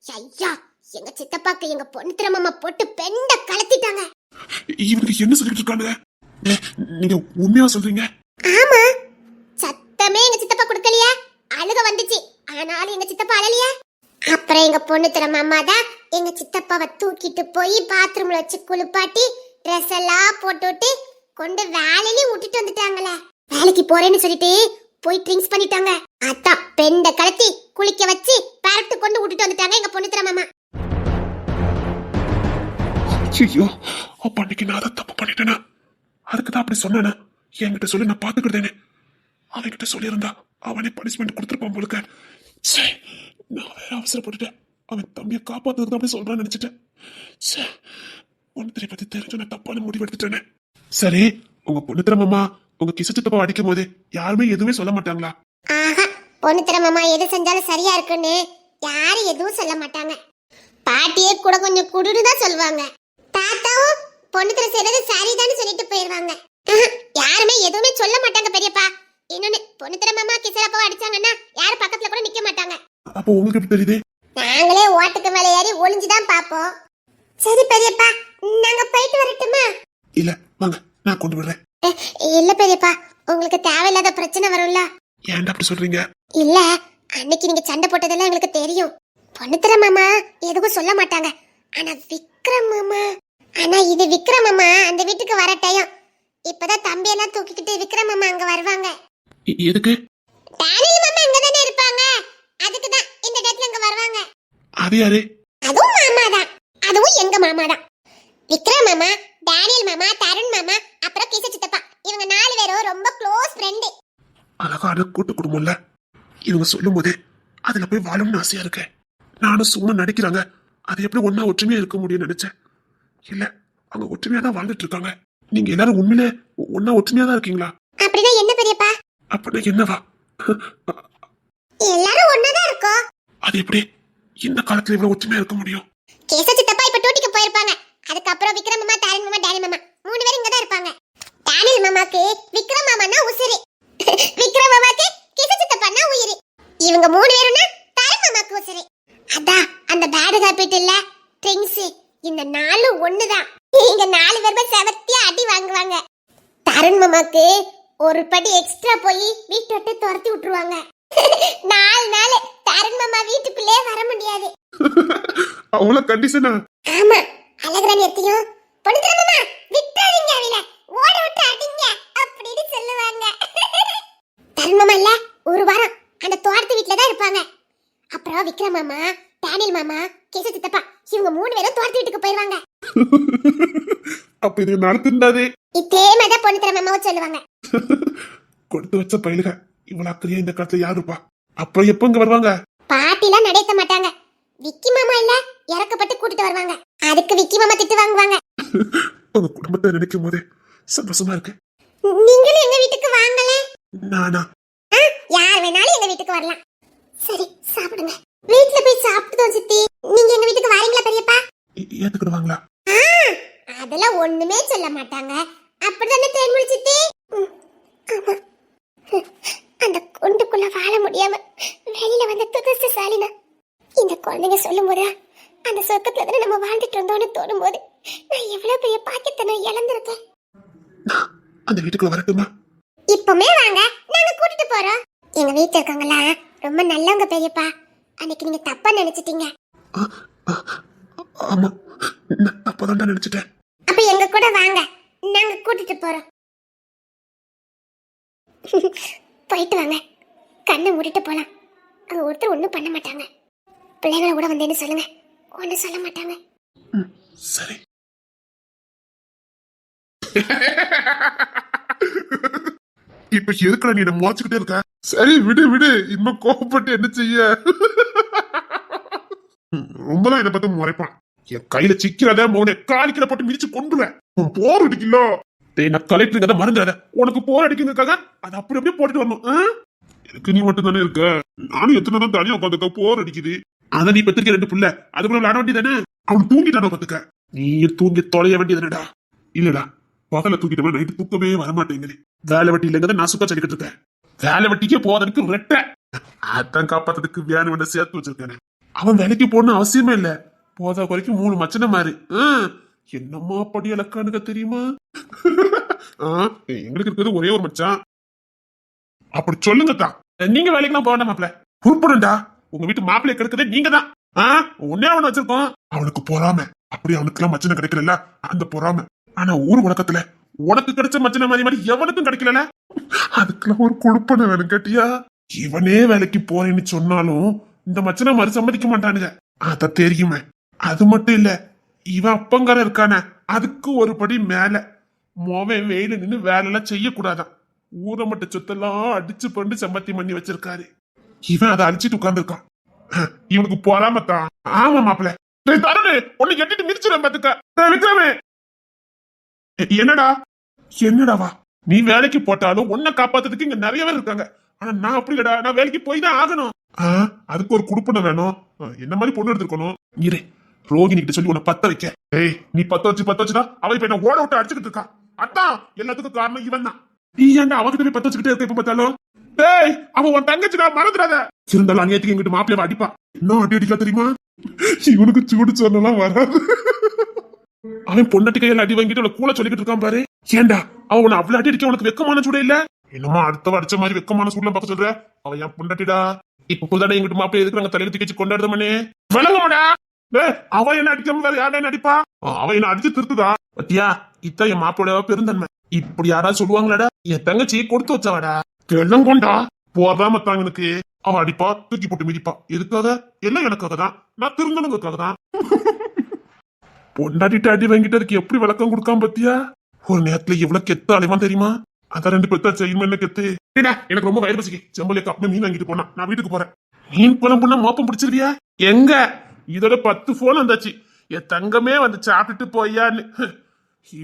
ஐயா, எங்க சித்தப்பாக்கு எங்க பொண்ணுத்தர மாமா போட்டு பெண்ட கலத்திட்டாங்க. இவனுக்கு என்ன சொல்லிட்டு இருக்காங்க? நீங்க உண்மையா சொல்றீங்க? ஆமா, சத்தமே எங்க சித்தப்பா கொடுக்கலையா, அழுக வந்துச்சு. ஆனாலும் எங்க சித்தப்பா அழலையா. அப்புறம் எங்க பொண்ணுத்தர மாமா தான் எங்க சித்தப்பாவை தூக்கிட்டு போய் பாத்ரூம்ல வச்சு குளிப்பாட்டி ட்ரெஸ் எல்லாம் போட்டுட்டு கொண்டு வேலையிலயும் விட்டுட்டு வந்துட்டாங்களே. வேலைக்கு போறேன்னு சொல்லிட்டு போய் ட்ரிங்க்ஸ் பண்ணிட்டாங்க. அதான் பெண்ட கலத்தி குளிக்க வச்சு பேரட்டு கொண்டு விட்டுட்டு வந்துட்டாங்க எங்க பொண்ணுத்தர மாமா. ஐயோ, அப்ப அன்னைக்கு நான் அதை தப்பு பண்ணிட்டேனா? அதுக்குதான் அப்படி சொன்னானா? என்கிட்ட சொல்லி நான் பாத்துக்கிட்டேனே. அவன்கிட்ட சொல்லியிருந்தா அவனே பனிஷ்மெண்ட் கொடுத்துருப்பான் போலுக்க. நான் வேற அவசரப்பட்டுட்டேன். அவன் தம்பியை காப்பாத்துறதுக்கு அப்படி சொல்றான்னு நினைச்சிட்டேன். பொண்ணுத்திரை பத்தி தெரிஞ்சு நான் தப்பான முடிவு எடுத்துட்டேனே. சரி, உங்க பொண்ணுத்திர மாமா உங்க கிசு சித்தப்பா அடிக்கும் போது யாருமே எதுவுமே சொல்ல மாட்டாங்களா? ஆஹா, பொண்ணுத்திர மாமா எது செஞ்சாலும் சரியா இருக்குன்னு யாரும் எதுவும் சொல்ல மாட்டாங்க. பாட்டியே கூட கொஞ்சம் குடுன்னு தான் சொல்லுவாங்க. தாத்தாவும் பொண்ணுத்திர செய்யறது சரிதான்னு சொல்லிட்டு போயிருவாங்க. யாருமே எதுவுமே சொல்ல மாட்டாங்க பெரியப்பா. இன்னொன்னு பொண்ணுத்திர மாமா கிசரப்பாவை அடிச்சாங்கன்னா யாரும் பக்கத்துல கூட நிக்க மாட்டாங்க. அப்போ உங்களுக்கு எப்படி தெரியுது? நாங்களே ஓட்டுக்கு மேல ஏறி ஒளிஞ்சுதான் பாப்போம். சரி பெரியப்பா, நாங்க போயிட்டு வரட்டுமா? இல்ல, வாங்க நான் கொண்டு விடுறேன். இல்ல பெரியப்பா, உங்களுக்கு தேவையில்லாத பிரச்சனை வரும்ல. ஏன்டா அப்படி சொல்றீங்க? இல்ல, அன்னைக்கு நீங்க சண்டை போட்டதெல்லாம் எங்களுக்கு தெரியும். பொண்ணுத்திர மாமா எதுவும் சொல்ல மாட்டாங்க. ஆனா விக்ரம் மாமா, ஆனா இது விக்ரம் மாமா அந்த வீட்டுக்கு வர டைம். இப்பதான் தம்பி எல்லாம் தூக்கிக்கிட்டு விக்ரம் மாமா அங்க வருவாங்க. எதுக்கு? டேனியல் மாமா அங்க தானே இருப்பாங்க. அதுக்கு தான் இந்த இடத்துல அங்க வருவாங்க. அது யாரு? அதுவும் மாமா தான். அதுவும் எங்க மாமா தான். விக்ரம் மாமா, டேனியல் மாமா, தருண் மாமா, அப்புறம் கிசு சித்தப்பா, இவங்க 4 பேரும் ரொம்ப க்ளோஸ் ஃப்ரெண்ட். அழகான கூட்டு குடும்பம்ல. இவங்க சொல்லும் போதே அதுல போய் வாழணும்னு ஆசையா இருக்கேன். நானும் சும்மா நடிக்கிறாங்க, அது எப்படி ஒன்னா ஒற்றுமையா இருக்க முடியும்னு நினைச்சேன். இல்ல, அவங்க ஒற்றுமையா தான் வாழ்ந்துட்டு இருக்காங்க. நீங்க எல்லாரும் உண்மையிலே ஒன்னா ஒற்றுமையா தான் இருக்கீங்களா? அப்படின்னா என்ன பெரியப்பா? அப்படின்னா என்னவா? எல்லாரும் ஒண்ணாதான் இருக்கோம். அது எப்படி இந்த காலத்துல இவ்வளவு ஒற்றுமையா இருக்க முடியும்? கேச சித்தப்பா இப்ப டூட்டிக்கு போயிருப்பாங்க. அதுக்கப்புறம் விக்ரம் மாமா, தருண் மாமா, டேனியல் மாமா 3 பேரும் இங்க தான் இருப்பாங்க. டேனியல் மாமாக்கு விக்ரம் மாமானா உசிரி, விக்ரம் மாமாக்கு கேச சித்தப்பானா உயிரி. இவங்க 3 பேரும்னா தருண் மாமாக்கு உசிரி. அதான் அந்த பேட் ஹாபிட் இல்ல, ட்ரிங்க்ஸ், இந்த 4 ஒண்ணுதான். இங்க 4 பேரும் செவத்தியா அடி வாங்குவாங்க. தருண் மாமாக்கு ஒரு படி எக்ஸ்ட்ரா போய் வீட்டை விட்டு துரத்தி விட்டுருவாங்க. 4 நாள் தருண் மாமா வீட்டுக்குள்ளே வர முடியாது. அவ்வளவு கண்டிஷனா? ஆமா, அழகராணி எத்தையும் பொண்ணுத்திர மாமா விட்டுறாதீங்க, அவளை ஓட விட்டு அடிங்க அப்படின்னு சொல்லுவாங்க. தருண் மாமா இல்ல, ஒரு வாரம் அந்த தோட்டத்து வீட்டுல தான் இருப்பாங்க. அப்புறம் விக்ரம் மாமா, டேனியல் மாமா, கேச சித்தப்பா இவங்க 3 பேரும் தோட்டத்து வீட்டுக்கு போயிருவாங்க. அப்ப இது நடத்துண்டாதே. இதே மாதிரி பொண்ணுத்திர மாமாவும் சொல்லுவாங்க. கொடுத்து வச்ச பயிலுக இவ்வளவு அக்கறையா இந்த காலத்துல யாருப்பா? அப்புறம் எப்ப இங்க வருவாங்க? பாட்டிலாம் நடத்த மாட்டாங்க. விக்கி மாமா இல்ல இறக்கப்பட்டு கூட்டிட்டு வருவாங்க. அதுக்கு விக்கி மாமா திட்டு வாங்குவாங்க. உங்க குடும்பத்தை நினைக்கும் போதே சந்தோஷமா இருக்கு. நீங்களும் எங்க வீட்டுக்கு வாங்கல. நானா? யார் வேணாலும் எங்க வீட்டுக்கு வரலாம். சரி, சாப்பிடுங்க. வீட்ல போய் சாப்பிட்டுதோம் சித்தி. நீங்க எங்க வீட்டுக்கு வரீங்களா பெரியப்பா? ஏத்துக்கிடுவாங்களா? அதெல்லாம் ஒண்ணுமே சொல்ல மாட்டாங்க. அப்படிதானே தேன்மொழி சித்தி? ஆமா. அந்த குண்டுக்குள்ள வாழ முடியாம வெளியில வந்த துதிர்ஷ்டசாலினா இந்த குழந்தைங்க சொல்லும் போது அந்த சொர்க்கத்துல தானே நம்ம வாழ்ந்துட்டு இருந்தோம்னு தோணும் போது நான் எவ்வளவு பெரிய பாக்கியத்தை நான் இழந்திருக்கேன். அந்த வீட்டுக்குள்ள வரட்டுமா? இப்பமே வாங்க, நாங்க கூட்டிட்டு போறோம். எங்க வீட்டுல இருக்கவங்களா ரொம்ப நல்லவங்க பெரியப்பா. அன்னைக்கு நீங்க தப்பா நினைச்சிட்டீங்க. ஆமா, நான் தப்பாதான் நினைச்சிட்டேன். அப்ப எங்க கூட வாங்க, நாங்க கூட்டிட்டு போறோம். போயிட்டு வாங்க, கண்ணை மூடிட்டு போலாம். அங்க ஒருத்தர் ஒண்ணும் பண்ண மாட்டாங்க. பிள்ளைங்கள கூட வந்தேன்னு சொல்லுங்க, ஒண்ணும் சொல்ல மாட்டாங்க. சரி. இப்ப எதுக்குடா நீ என்ன முறைச்சுக்கிட்டே இருக்க? சரி, விடு விடு, இன்னும் கோபப்பட்டு என்ன செய்ய? ரொம்பதான் என்ன பார்த்து முறைப்பான். என் கையில சிக்கிறத மோனே காலிக்கிற போட்டு மிதிச்சு கொண்டுருவேன். போர் அடிக்கல. நான் கலெக்டருங்க மறந்துடாத. உனக்கு போர் அடிக்குங்கிறதுக்காக அதை அப்படி அப்படியே போட்டுட்டு வரணும். எனக்கு நீ மட்டும் தானே இருக்க. நானும் எத்தனை தான் தனியா உட்காந்துக்க, போர் அடிக்குது. அதான் நீ பத்திரிக்க 2 புள்ள, அதுக்குள்ள விளையாட வேண்டியதானே? அவன் தூங்கிட்டான பத்துக்க, நீ தூங்கி தொலைய வேண்டியதுனடா. இல்லடா, பகல தூக்கிட்டவன் நைட்டு தூக்கமே வரமாட்டேங்குது. வேலை வெட்டி இல்லைங்க நான் சுக்கா சொல்லிக்கிட்டு இருக்கேன். வேலை வெட்டிக்கே போவதற்கு ரெட்ட அதான் காப்பாத்துறதுக்கு வேணும் வேண்ட சேர்த்து வச்சிருக்கேன். அவன் வேலைக்கு போடணும் அவசியமே இல்ல. போத குறைக்கும் 3 மச்சன மாதிரி. என்னம்மா படி இலக்கானுங்க தெரியுமா? எங்களுக்கு இருக்கிறது ஒரே ஒரு மச்சான். அப்படி சொல்லுங்கக்கா. நீங்க வேலைக்கெல்லாம் போக மாப்ள உருப்படா. உங்க வீட்டு மாப்பிள்ளைய கெடுக்கதே நீங்க தான். ஒன்னே அவனை வச்சிருக்கோம். அவனுக்கு பொறாம. அப்படி அவனுக்கு எல்லாம் மச்சனை கிடைக்கல, அந்த பொறாம. ஆனா ஊர் உலகத்துல உனக்கு கிடைச்ச மச்சனை மாதிரி எவனுக்கும் கிடைக்கல. அதுக்கெல்லாம் ஒரு கொடுப்பனை வேணும் கேட்டியா? இவனே வேலைக்கு போறேன்னு சொன்னாலும் இந்த மச்சனை மாதிரி சம்மதிக்க மாட்டானுங்க. அத தெரியுமே. அது மட்டும் இல்ல, இவன் அப்பங்கார இருக்கானே, அதுக்கு ஒரு படி மேல. மோவன் வெயில நின்னு வேலை எல்லாம் செய்யக்கூடாதான். ஊரை மட்டும் சொத்தெல்லாம் அடிச்சு பண்ணி சம்பத்தி பண்ணி வச்சிருக்காரு. இவன் அதை அழிச்சிட்டு உட்கார்ந்துருக்கான். இவனுக்கு பொறாமத்தான். ஆமா மாப்பிள்ள. டேய் தருணு, உன்னை எட்டிட்டு மிதிச்சிடும் பாத்துக்க. டேய் விக்ரமே. என்னடா என்னடாவா நீ வேலைக்கு போட்டாலும் உன்னை காப்பாத்துறதுக்கு இங்க நிறைய பேர் இருக்காங்க. ஆனா நான் அப்படி இல்லடா, நான் வேலைக்கு போய் தான் ஆகணும். அதுக்கு ஒரு குடுப்பனை வேணும். என்ன மாதிரி பொண்ணு எடுத்துக்கணும். இரு ரோகிணி கிட்ட சொல்லி உன்னை பத்த வைக்க. ஏய் நீ பத்த வச்சுதான் அவ இப்ப என்ன ஓட விட்டு அடிச்சுக்கிட்டு இருக்கா. அதான் எல்லாத்துக்கும் காரணம் இவன் தான். நீ ஏன்டா அவகிட்ட போய் பத்த வச்சுக்கிட்டே இருக்க எப்ப பார்த்தாலும். டேய் அவ உன் தங்கச்சிடா, மறந்துடாத. இருந்தாலும் அநியாயத்துக்கு எங்கிட்ட மாப்பிள்ளைய அடிப்பா. என்ன அடி அடிக்கா தெரியுமா? இவனுக்கு சூடு சொன்னலாம் வராது. அவன் பொண்டாட்டி கையில அடி வாங்கிட்டு அவளை கூட சொல்லிக்கிட்டு இருக்கான் பாரு. ஏண்டா அவ உன்னை அவ்வளவு அடி அடிக்க உனக்கு வெக்கமான சூட இல்ல? என்னமா அடுத்தவ அடிச்ச மாதிரி வெக்கமான சூடுல பார்க்க சொல்ற? அவன் என் பொண்டாட்டிடா. இப்ப புதாடா எங்கிட்ட மாப்பிள்ளை எதுக்கு நாங்க தலையில தூக்கி கொண்டாடுறோமே விளங்கமாடா. அவன் என்ன அடிக்காம வேற யாரா என்ன அடிப்பா? அவன் என்ன அடிச்சு திருத்துதா பத்தியா? இத்தான் என் மாப்பிள்ளைய பெருந்தன்மை. இப்படி யாராவது சொல்லுவாங்களாடா? என் தங்கச்சி கொடுத்து வச்சவாடா. கிளங்கொண்டா போதாம தாங்கனுக்கு அவ அடிப்பா, தூக்கி போட்டு மிதிப்பா. எதுக்காக? எல்லாம் எனக்காக தான். நான் திருந்தனுக்காக தான். பொண்டாட்டிட்டு அடி வாங்கிட்டு அதுக்கு எப்படி விளக்கம் கொடுக்காம பத்தியா? ஒரு நேரத்துல எவ்வளவு கெத்த அலைவான் தெரியுமா? அதான் 2 பெத்தா செய்யும் என்ன கெத்து. எனக்கு ரொம்ப வயிறு பசிக்கு. செம்பலிய கப்ப மீன் வாங்கிட்டு போனா நான் வீட்டுக்கு போறேன். மீன் குழம்புனா மோப்பம் பிடிச்சிருவியா? எங்க இதோட 10 போன் வந்தாச்சு. என் தங்கமே வந்து சாப்பிட்டுட்டு போயான்னு.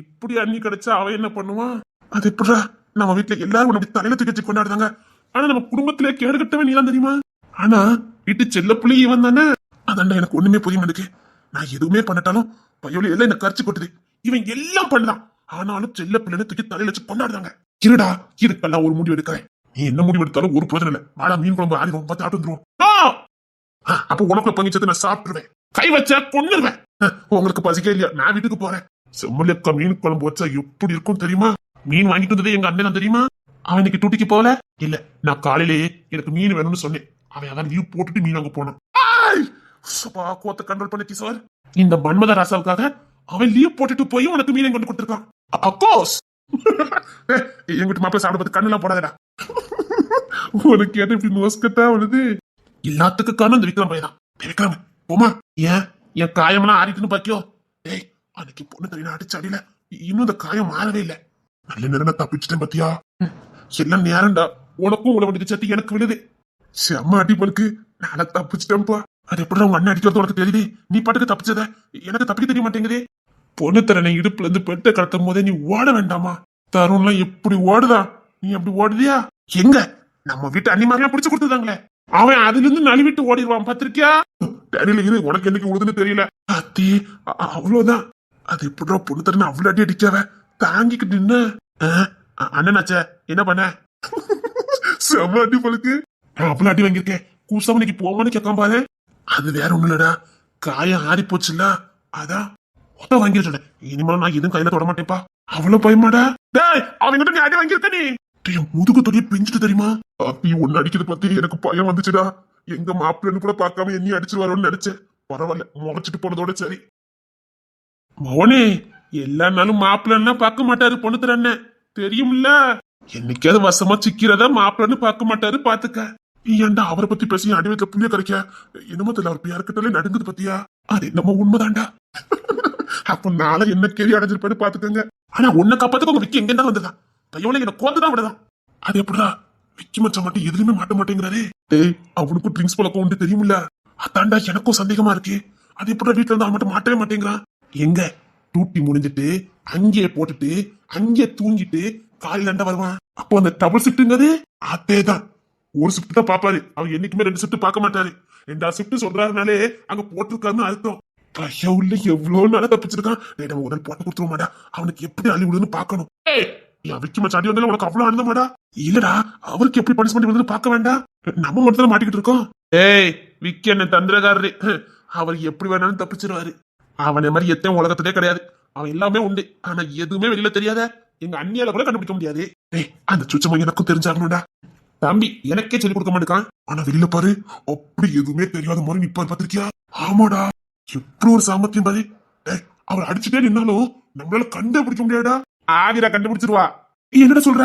இப்படி அண்ணி கிடைச்சா அவன் என்ன பண்ணுவான்? அது எப்படா நம்ம வீட்டுல எல்லாரும் உனக்கு தலையில தூக்கி வச்சு கொண்டாடுறாங்க. ஆனா நம்ம குடும்பத்திலே கேடு கட்டவே நீதான் தெரியுமா? ஆனா வீட்டு செல்ல புள்ளி இவன் தானே. அதாண்டா எனக்கு ஒண்ணுமே புரிய மாட்டேக்கு. நான் எதுவுமே பண்ணட்டாலும் பையோல எல்லாம் என்ன கரைச்சு கொட்டுது. இவன் எல்லாம் பண்ணலாம். ஆனாலும் செல்ல பிள்ளைன்னு தூக்கி தலையில வச்சு கொண்டாடுறாங்க. இருடா இதுக்கெல்லாம் ஒரு முடிவு எடுக்கிறேன். நீ என்ன முடிவு எடுத்தாலும் ஒரு பிரச்சனை இல்லை. வாடா மீன் குழம்பு ஆடி பார்த்து ஆட்டு வந்துருவோம். அப்ப உனக்கு பங்கிச்சது நான் சாப்பிட்டுருவேன். கை வச்சா கொன்னுருவேன். உங்களுக்கு பசிக்க இல்லையா? நான் வீட்டுக்கு போறேன். செம்மலியக்கா மீன் குழம்பு வச்சா எப்படி இருக்கும் தெரியுமா? மீன் வாங்கிட்டு வந்ததே எங்க அண்ணன் தெரியுமா? அவன் இன்னைக்கு டூட்டிக்கு போகல. இல்ல நான் காலையிலேயே எனக்கு மீன் வேணும்னு சொன்னேன். அவன் அதான் லீவ் போட்டுட்டு மீன் வாங்க போனான். கோத்த கண்ட்ரோல் பண்ணிச்சு சார். இந்த மன்மத ராசாவுக்காக அவன் லீவ் போட்டுட்டு போய் உனக்கு மீன் கொண்டு கொடுத்துருக்கான். அப்கோர்ஸ் எங்கிட்ட மாப்பிள்ள சாப்பிட கண்ணெல்லாம் போடாதடா. உனக்கு ஏன் இப்படி நோஸ்கட்டா வருது? எல்லாத்துக்கும் காரணம் இந்த விக்ரம் பையன் தான். விக்ரம் போமா. ஏன் என் காயம்லாம் ஆறிட்டுன்னு பாக்கியோ? ஏய் அன்னைக்கு பொண்ணு தனியா அடிச்ச அடியில இன்னும் இந்த காயம் மாறவே இல்லை. நல்ல நேரம் தப்பிச்சுட்டேன் பாத்தியா? எல்லாம் நேரம்டா. உனக்கும் உங்களை வண்டி சட்டி எனக்கு விழுது. செம்ம அடிப்பலுக்கு நான் தப்பிச்சிட்டேன்ப்பா. அது எப்படி உங்க அண்ணன் அடிக்கிறது உனக்கு தெரியுது? நீ பாட்டுக்கு தப்பிச்சத எனக்கு தப்பிக்க தெரிய மாட்டேங்குதே. பொண்ணு தரனை இடுப்புல இருந்து பெட்டை கடத்தும் போதே நீ ஓட வேண்டாமா? தருண்லாம் எப்படி ஓடுதா? நீ அப்படி ஓடுதியா? எங்க நம்ம வீட்டு அன்னிமாரெல்லாம் பிடிச்சு கொடுத்துதாங்களே. அவன் அதுல இருந்து நழுவிட்டு ஓடிடுவான் பாத்திருக்கியா? தெரியல இரு உனக்கு என்னைக்கு உழுதுன்னு தெரியல. அத்தி அவ்வளவுதான். அது எப்படிடா பொண்ணு தரனை அவ்வளவு அடி அடிக்காவ தாங்கிக்கிட்டு நின்ன. அண்ணனாச்ச என்ன பண்ண? செம்ம அடி பழுக்கு. நான் அவ்வளவு அடி வாங்கியிருக்கேன். கூசவனைக்கு போவான்னு கேட்காம பாரு. அது வேற ஒண்ணு இல்லடா, காயம் ஆறி போச்சுல்ல அதான் ஒத்த வாங்கி சொன்னேன். இனிமேல் நான் எதுவும் கையில தொட மாட்டேன்ப்பா. அவ்வளவு பயமாடா? டேய் அவங்கிட்ட நீ அடி வாங்கியிருக்க. நீ முதுகு தொடிய பிஞ்சிட்டு தெரியுமா? அப்படி ஒன்னு அடிக்கிறது பத்தி எனக்கு பயம் வந்துச்சுடா. எங்க மாப்பிள்ளன்னு கூட பார்க்காம என்னையும் அடிச்சிருவாரோன்னு நினைச்சேன். பரவாயில்ல முறைச்சிட்டு போனதோட சரி. மோனே எல்லா நாளும் மாப்பிள்ளன்னா பார்க்க மாட்டாரு பொண்ணு தரன்னு தெரியும்ல. என்னைக்காவது வசமா சிக்கிறதா மாப்பிள்ளன்னு பார்க்க மாட்டாரு பாத்துக்க. ஏன்டா அவரை பத்தி பேசி அடிவத்துல புள்ளிய கரைக்க என்னமோ தெரியல. அவர் யாருக்கிட்டாலே நடுங்குது பத்தியா? அது என்னமோ உண்மைதான்டா. அப்ப நாளை என்ன கேள்வி அடைஞ்சிருப்பாரு பாத்துக்கங்க. ஆனா உன்னை காப்பாத்துக்கு உங்க விக்கி எங்க வந்ததா? கையோல என்ன கோந்துதான் விடதான். அது எப்படா விக்கி மச்சா மட்டும் எதுலயுமே மாட்ட மாட்டேங்கிறாரே. டேய் அவனுக்கும் ட்ரிங்க்ஸ் பழக்கம் உண்டு தெரியுமில்ல. அதான்டா எனக்கும் சந்தேகமா இருக்கு. அது எப்படா வீட்டுல இருந்து அவன் மட்டும் மாட்டவே மாட்டேங்கிறான். எங்க டூட்டி முடிஞ்சிட்டு அங்கேயே போட்டுட்டு அங்கேயே தூங்கிட்டு காலையில வருவான். அப்போ அந்த டபுள் ஷிப்ட்ங்கிறது அதேதான். ஒரு ஷிப்ட் தான் பாப்பாரு. அவர் என்னைக்குமே 2 ஷிப்ட் பார்க்க மாட்டாரு. 2 ஷிப்ட் சொல்றாருனாலே அங்க போட்டிருக்காருன்னு அர்த்தம். பையன் உள்ள எவ்வளவு நாளா தப்பிச்சிருக்கான். நம்ம உடல் போட்டு கொடுத்துருவோமாடா. அவனுக்கு எப்படி அழி விடுன்னு பாக்கணும். என் விக்கி மச்சாடி வந்தாலும் உனக்கு அவ்வளவு ஆனந்தமாடா? இல்லடா அவருக்கு எப்படி பனிஷ்மெண்ட் வந்து பார்க்க வேண்டாம். நம்ம மட்டும் மாட்டிக்கிட்டு இருக்கோம். ஏய் விக்கி என்ன தந்திரகாரரு. அவர் எப்படி வேணாலும் தப்பிச்சிருவாரு. அவனை மாதிரி எத்தையும் உலகத்திலே கிடையாது. அவன் எல்லாமே உண்டு. ஆனா எதுவுமே வெளியில தெரியாத. எங்க அண்ணியால கூட கண்டுபிடிக்க முடியாது. அந்த சுச்சமா எனக்கும் தெரிஞ்சாகணும்டா. தம்பி எனக்கே சொல்லி கொடுக்க மாட்டேக்கான். ஆனா வெளியில பாரு அப்படி எதுவுமே தெரியாத மாதிரி நிப்பாரு பாத்திருக்கியா? ஆமாடா எப்படி ஒரு சாமர்த்தியம் பாரு. அவர் அடிச்சுட்டே நின்னாலும் நம்மளால கண்டுபிடிக்க முடியாடா. ஆவிரா கண்டுபிடிச்சிருவா. என்னடா சொல்ற?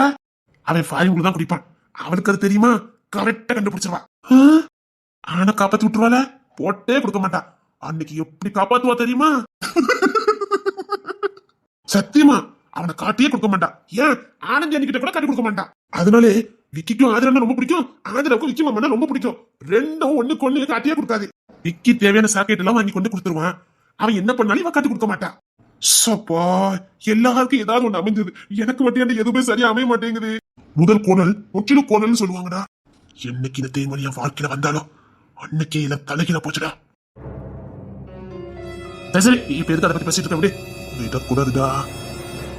அவன் ஃபாரின் தான் குடிப்பான். அவனுக்கு அது தெரியுமா? கரெக்டா கண்டுபிடிச்சிருவா. ஆனா காப்பாத்தி விட்டுருவால போட்டே கொடுக்க மாட்டா. அன்னைக்கு எப்படி காப்பாத்துவா தெரியுமா? சத்தியமா அவனை காட்டியே கொடுக்க மாட்டான். ஏன் ஆனந்தி அன்னிக்கிட்ட கூட காட்டி கொடுக்க மாட்டான். அதனாலே விக்கிக்கும் ஆதிரா ரொம்ப பிடிக்கும், ஆதிராவுக்கும் விக்கி மாமா ரொம்ப பிடிக்கும். ரெண்டும் ஒண்ணுக்கு ஒண்ணு காட்டியே கொடுக்காது. விக்கி தேவையான சாக்கெட் எல்லாம் வாங்கி கொண்டு கொடுத்துருவான். அவன் என்ன பண்ணாலும் இவன் காட்டி கொடுக்க மாட்டான். சப்பா, எல்லாருக்கும் ஏதாவது ஒண்ணு அமைஞ்சது, எனக்கு மட்டும் எதுவுமே சரியா அமைய மாட்டேங்குது. முதல் கோணல் முற்றிலும் கோணல்னு சொல்லுவாங்கடா. என்னைக்கு இந்த தேய்மொழி என் வாழ்க்கையில வந்தாலும் அன்னைக்கே இதை தலைகில போச்சுடா. சரி, இப்ப எதுக்கு அதை பத்தி பேசிட்டு இருக்க? விடக்கூடாதுடா,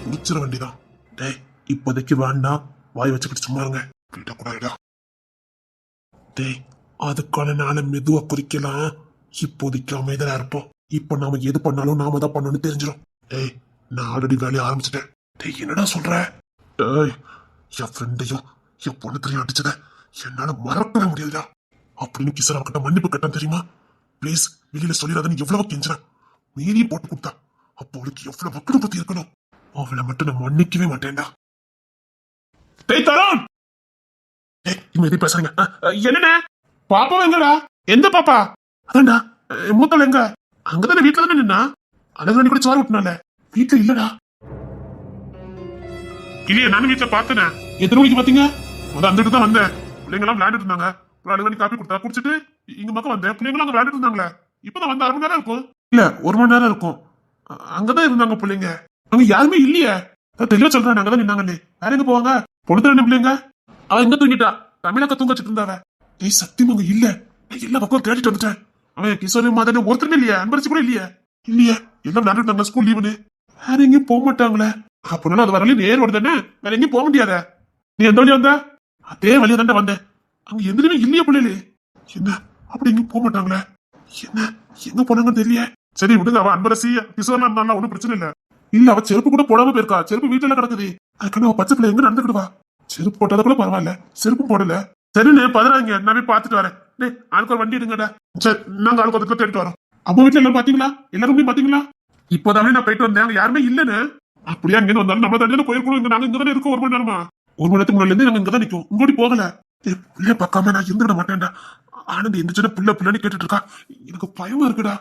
முடிச்சிட வேண்டியதான். டேய், இப்போதைக்கு வேண்டாம், வாய் வச்சுக்கிட்டு சும்மா இருங்க. விடக்கூடாதுடா. டேய், அதுக்கான நாளை மெதுவா குறிக்கலாம். இப்போதைக்கு அமைதியா இருப்போம். இப்ப நாம எது பண்ணாலும் நாம தான் பண்ணணும்னு தெரிஞ்சிடும். டேய், நான் ஆல்ரெடி வேலையை ஆரம்பிச்சிட்டேன். டேய், என்னடா சொல்ற? டேய், என் ஃப்ரெண்டையும் என் பொண்ணுத்தையும் அடிச்சத என்னால மறக்கவே முடியாதுடா. அப்படின்னு கிசரா கிட்ட மன்னிப்பு கட்டான் தெரியுமா? பிளீஸ் வெளியில சொல்லிடாதன்னு எவ்வளவு கெஞ்சினா மீறியும் போட்டு கொடுத்தா. அப்போ அவளுக்கு எவ்வளவு மக்கள் பத்தி இருக்கணும். அவளை மட்டும் நான் மன்னிக்கவே மாட்டேன்டா. டேய் தரோன், இவங்க எது பேசுறீங்க? என்னண்ணே, பாப்பா எங்கடா? எந்த பாப்பா? அதான்டா மூத்தல எங்க? அங்கதானே வீட்டுல தானே நின்னா. அழகு கூட சோறு விட்டுனால வீட்டுல இல்லடா. இல்லையா, நானும் வீட்டுல பார்த்தேன். எத்தனை மணிக்கு பாத்தீங்க? அந்த தான் வந்தேன். பிள்ளைங்க எல்லாம் விளையாண்டுட்டு இருந்தாங்க. அழகு காப்பி கொடுத்தா குடிச்சிட்டு இங்க பக்கம் வந்தேன். பிள்ளைங்க எல்லாம் விளையாண்டுட்டு இருந்தாங்களே. இப்பதான் வந்து 1/2 மணி நேரம் இருக்கும். இல்ல, 1 மணி நேரம் இருக்கும். அங்கதான் இருந்தாங்க பிள்ளைங்க. அங்க யாருமே இல்லையே. தெளிவா சொல்றேன், அங்கதான் நின்னாங்கன்னு. வேற எங்க போவாங்க? பொண்ணு என்ன பிள்ளைங்க? அவ எங்க தூங்கிட்டா? தமிழக்க தூங்க வச்சுட்டு இருந்தாவ. ஏய், சத்தியமா அங்க இல்ல. எல்லா பக்கம் தேடிட்டு வந்துட்டேன். அவன் கிஷோரி மாதானே ஒருத்தருமே இல்லையா? அன்பரசி கூட இல்லையா? இல்லையா, எல்லாம் விளையாண்டுட்டாங்க. ஸ்கூல் லீவுன்னு வேற எங்கேயும் போக மாட்டாங்களே. அப்படின்னா அது வரலையும் நேர் வருதானே, வேற எங்கேயும் போக முடியாத. நீ எந்த வழியா வந்த? அதே வழியா தாண்டா வந்தேன். அங்க எதுவுமே இல்லையா பிள்ளைல? என்ன அப்படி எங்கேயும் போக மாட்டாங்களே? என்ன எங்க போனாங்கன்னு தெரியல. சரி விடுங்க, அவ அன்பரசி கிஷோர்லாம் இருந்தாலும் ஒன்னும் பிரச்சனை இல்ல. இல்ல, அவ செருப்பு கூட போடாம போயிருக்கா. செருப்பு வீட்டுல கிடக்குது. அதுக்கான அவ பச்சை பிள்ளை எங்க நடந்துக்கிடுவா? செருப்பு போட்டத கூட பரவாயில்ல, செருப்பு போடல. சரிண்ணே, பதறாங்க, நான் போய் பாத்துட்டு வரேன். டேய், ஆளுக்கு ஒரு வண்டி எடுங்கடா. சரி, நாங்க ஆளுக்கு ஒரு தேடிட்டு வரோம். அம்மா வீட்டுல எல்லாம் பாத்தீங்களா? எல்லாருமே பாத்தீங்களா? இப்போதானே நான் போயிட்டு வந்தேன். அங்க யாருமே இல்லன்னு. அப்படியா இங்க வந்தாலும் நம்ம தண்ணியில போயிருக்கணும். இங்க நாங்க இங்கதானே இருக்கோம். 1 மணி நேரமா? 1 மணி நேரத்துக்கு முன்னாடி இருந்து நாங்க இங்கதான் நிக்கோம். இங்கோடி போகல. பிள்ளைய பார்க்காம நான் இருந்துட மாட்டேன்டா. ஆனந்த் எந்திரிச்சு பிள்ளைன்னு கேட்டுட்டு இருக்கா. எனக்கு பயமா இருக்குடா.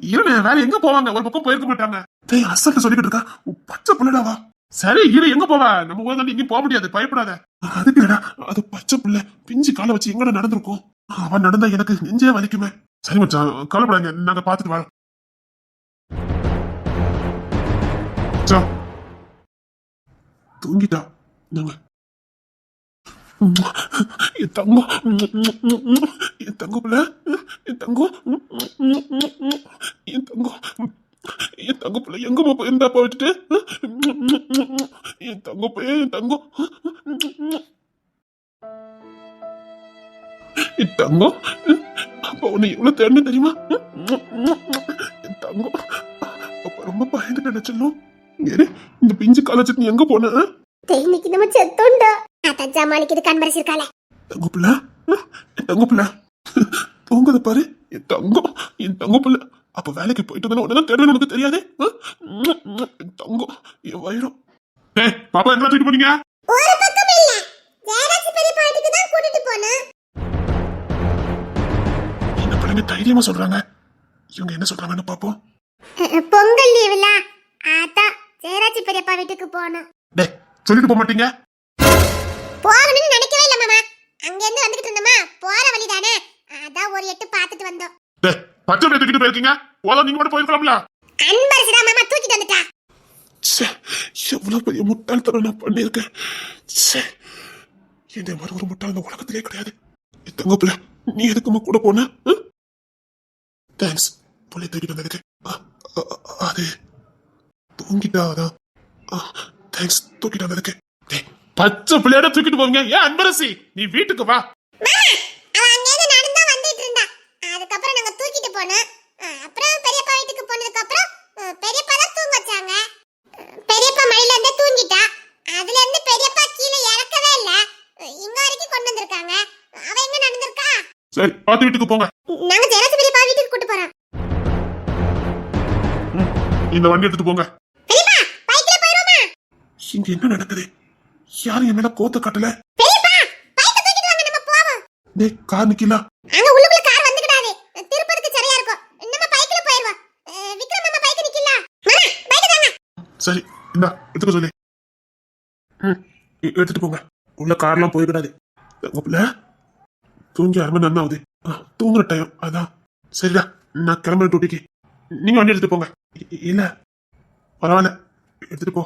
இல்லண்ணே, வேற எங்க போவாங்க? ஒரு பக்கம் போயிருக்க மாட்டாங்க. டேய், அசல்ல சொல்லிக்கிட்டு இருக்கா. பச்சை பிள்ளைடாவா? சரி இரு, எங்க போவ? நம்ம ஊர் தாண்டி எங்கேயும் போக முடியாது, பயப்படாத. அதுக்கு இல்லடா, அது பச்சை பிள்ளை பிஞ்சு காலை வச்சு எங்கட நடந்திருக்கும். அவன் நடந்தா எனக்கு நெஞ்சே வலிக்குமே. சரி மச்சான், கவலைப்படாங்க, நாங்க பாத்துட்டு வரோம். தூங்கிட்டா. நாங்க என் தங்கம், என் தங்கம் பிள்ளை, என் தங்கம், என் தங்கம், என் தங்க பிள்ளை எங்கம்மா போயிருந்தாப்பா விட்டுட்டு? என் தங்க பையன், என் தங்கம், என் தங்கம். அப்ப உன்னை எவ்வளவு தேடணும் தெரியுமா? என் தங்கம், அப்ப ரொம்ப பயந்து நினைச்சலும். இந்த பிஞ்சு காலேஜ் நீ எங்க போன? இன்னைக்கு நம்ம செத்தோண்டா. அதான் ஜமாலிக்கு கண்பரசி இருக்காளே. தங்க பிள்ளை, என் தங்க பிள்ளை தூங்குத பாரு. என் தங்கம், என் தங்க பிள்ளை. அப்ப வேலைக்கு போயிட்டு தானே உடனே தேடுவேன், உனக்கு தெரியாது? என் தங்கம், என் வயிறம். ஏய் பாப்பா, எங்க தூக்கிட்டு போனீங்க? ஒரு பக்கம் இல்ல, ஜெயராஜ் பெரியப்பா வீட்டுக்கு தான் கூட்டிட்டு போனேன். என்ன பிள்ளைங்க தைரியமா சொல்றாங்க. இவங்க என்ன சொல்றாங்கன்னு பாப்போம். பொங்கல் லீவுல அதான் ஜெயராஜ் பெரியப்பா வீட்டுக்கு போனோம். டேய், சொல்லிட்டு போக மாட்டீங்க? போகணும்னு நினைக்கவே இல்ல மாமா. அங்க இருந்து வந்துகிட்டு இருந்தோமா, போற வழிதானே, அதான் ஒரு எட்டு பாத்துட்டு வந்தோம். டேய், பச்சை பிள்ளை தூக்கிட்டு போயிருக்கீங்க. போதும், நீங்க மட்டும் போயிருக்கலாம்ல. அன்பரசி தான் மாமா தூக்கிட்டு வந்துட்டா. எவ்வளவு பெரிய முட்டாள்தனம் நான் பண்ணியிருக்கேன். இந்த மாதிரி ஒரு முட்டாள் இந்த உலகத்திலே கிடையாது. தங்க பிள்ளை, நீ எதுக்குமா கூட போன? தேங்க்ஸ், பிள்ளை தூக்கிட்டு வந்ததுக்கு. அது தூங்கிட்டா, அதான். தேங்க்ஸ், தூக்கிட்டு வந்ததுக்கு. பச்சை பிள்ளையோட தூக்கிட்டு போவீங்க? ஏன் அன்பரசி, நீ வீட்டுக்கு வா. அதுக்கப்புறம் நாங்க தூக்கிட்டு போனோம். அப்புறம் பெரியப்பா வீட்டுக்கு போனதுக்கு அப்புறம் பெரியப்பா தான் தூங்க வச்சாங்க. பெரியப்பா மடியில இருந்து தூங்கிட்டா. அதுல இருந்து பெரியப்பா கீழே இறக்கவே இல்ல, இங்க வரைக்கும் கொண்டு வந்திருக்காங்க. அவ எங்க நடந்திருக்கா? சரி, பாத்து வீட்டுக்கு போங்க. நாங்க ஜெயராஜ் பெரியப்பா வீட்டுக்கு கூட்டி போறோம். இந்த வண்டி எடுத்துட்டு போங்க. பெரியப்பா, பைக்ல போயிரோமா? இங்க என்ன நடக்குது? யாரும் என் மேல கோத்த காட்டல. பெரியப்பா, பைக்க தூக்கிட்டு வாங்க, நம்ம போவோம். டேய், கார் நிக்கல. அங்க உள்ளுக்குள்ள கார் வந்துக்கிடாதே, திருப்பதிக்கு சரியா இருக்கும். நம்ம பைக்ல போயிடுவோம். விக்ரம் மாமா பைக் நிக்கல. மாமா, பைக் தாங்க. சரி, இந்தா எடுத்துக்க சொல்லு. எடுத்துட்டு போங்க. உள்ள கார்லாம் போய்கிடாது. தங்கப்புல தூங்கி 1/2 மணி நேரம் ஆகுது. தூங்குற டைம் அதான். சரிடா, நான் கிளம்புற டியூட்டிக்கு. நீங்க வண்டி எடுத்துட்டு போங்க. இல்ல பரவாயில்ல, எடுத்துட்டு போ.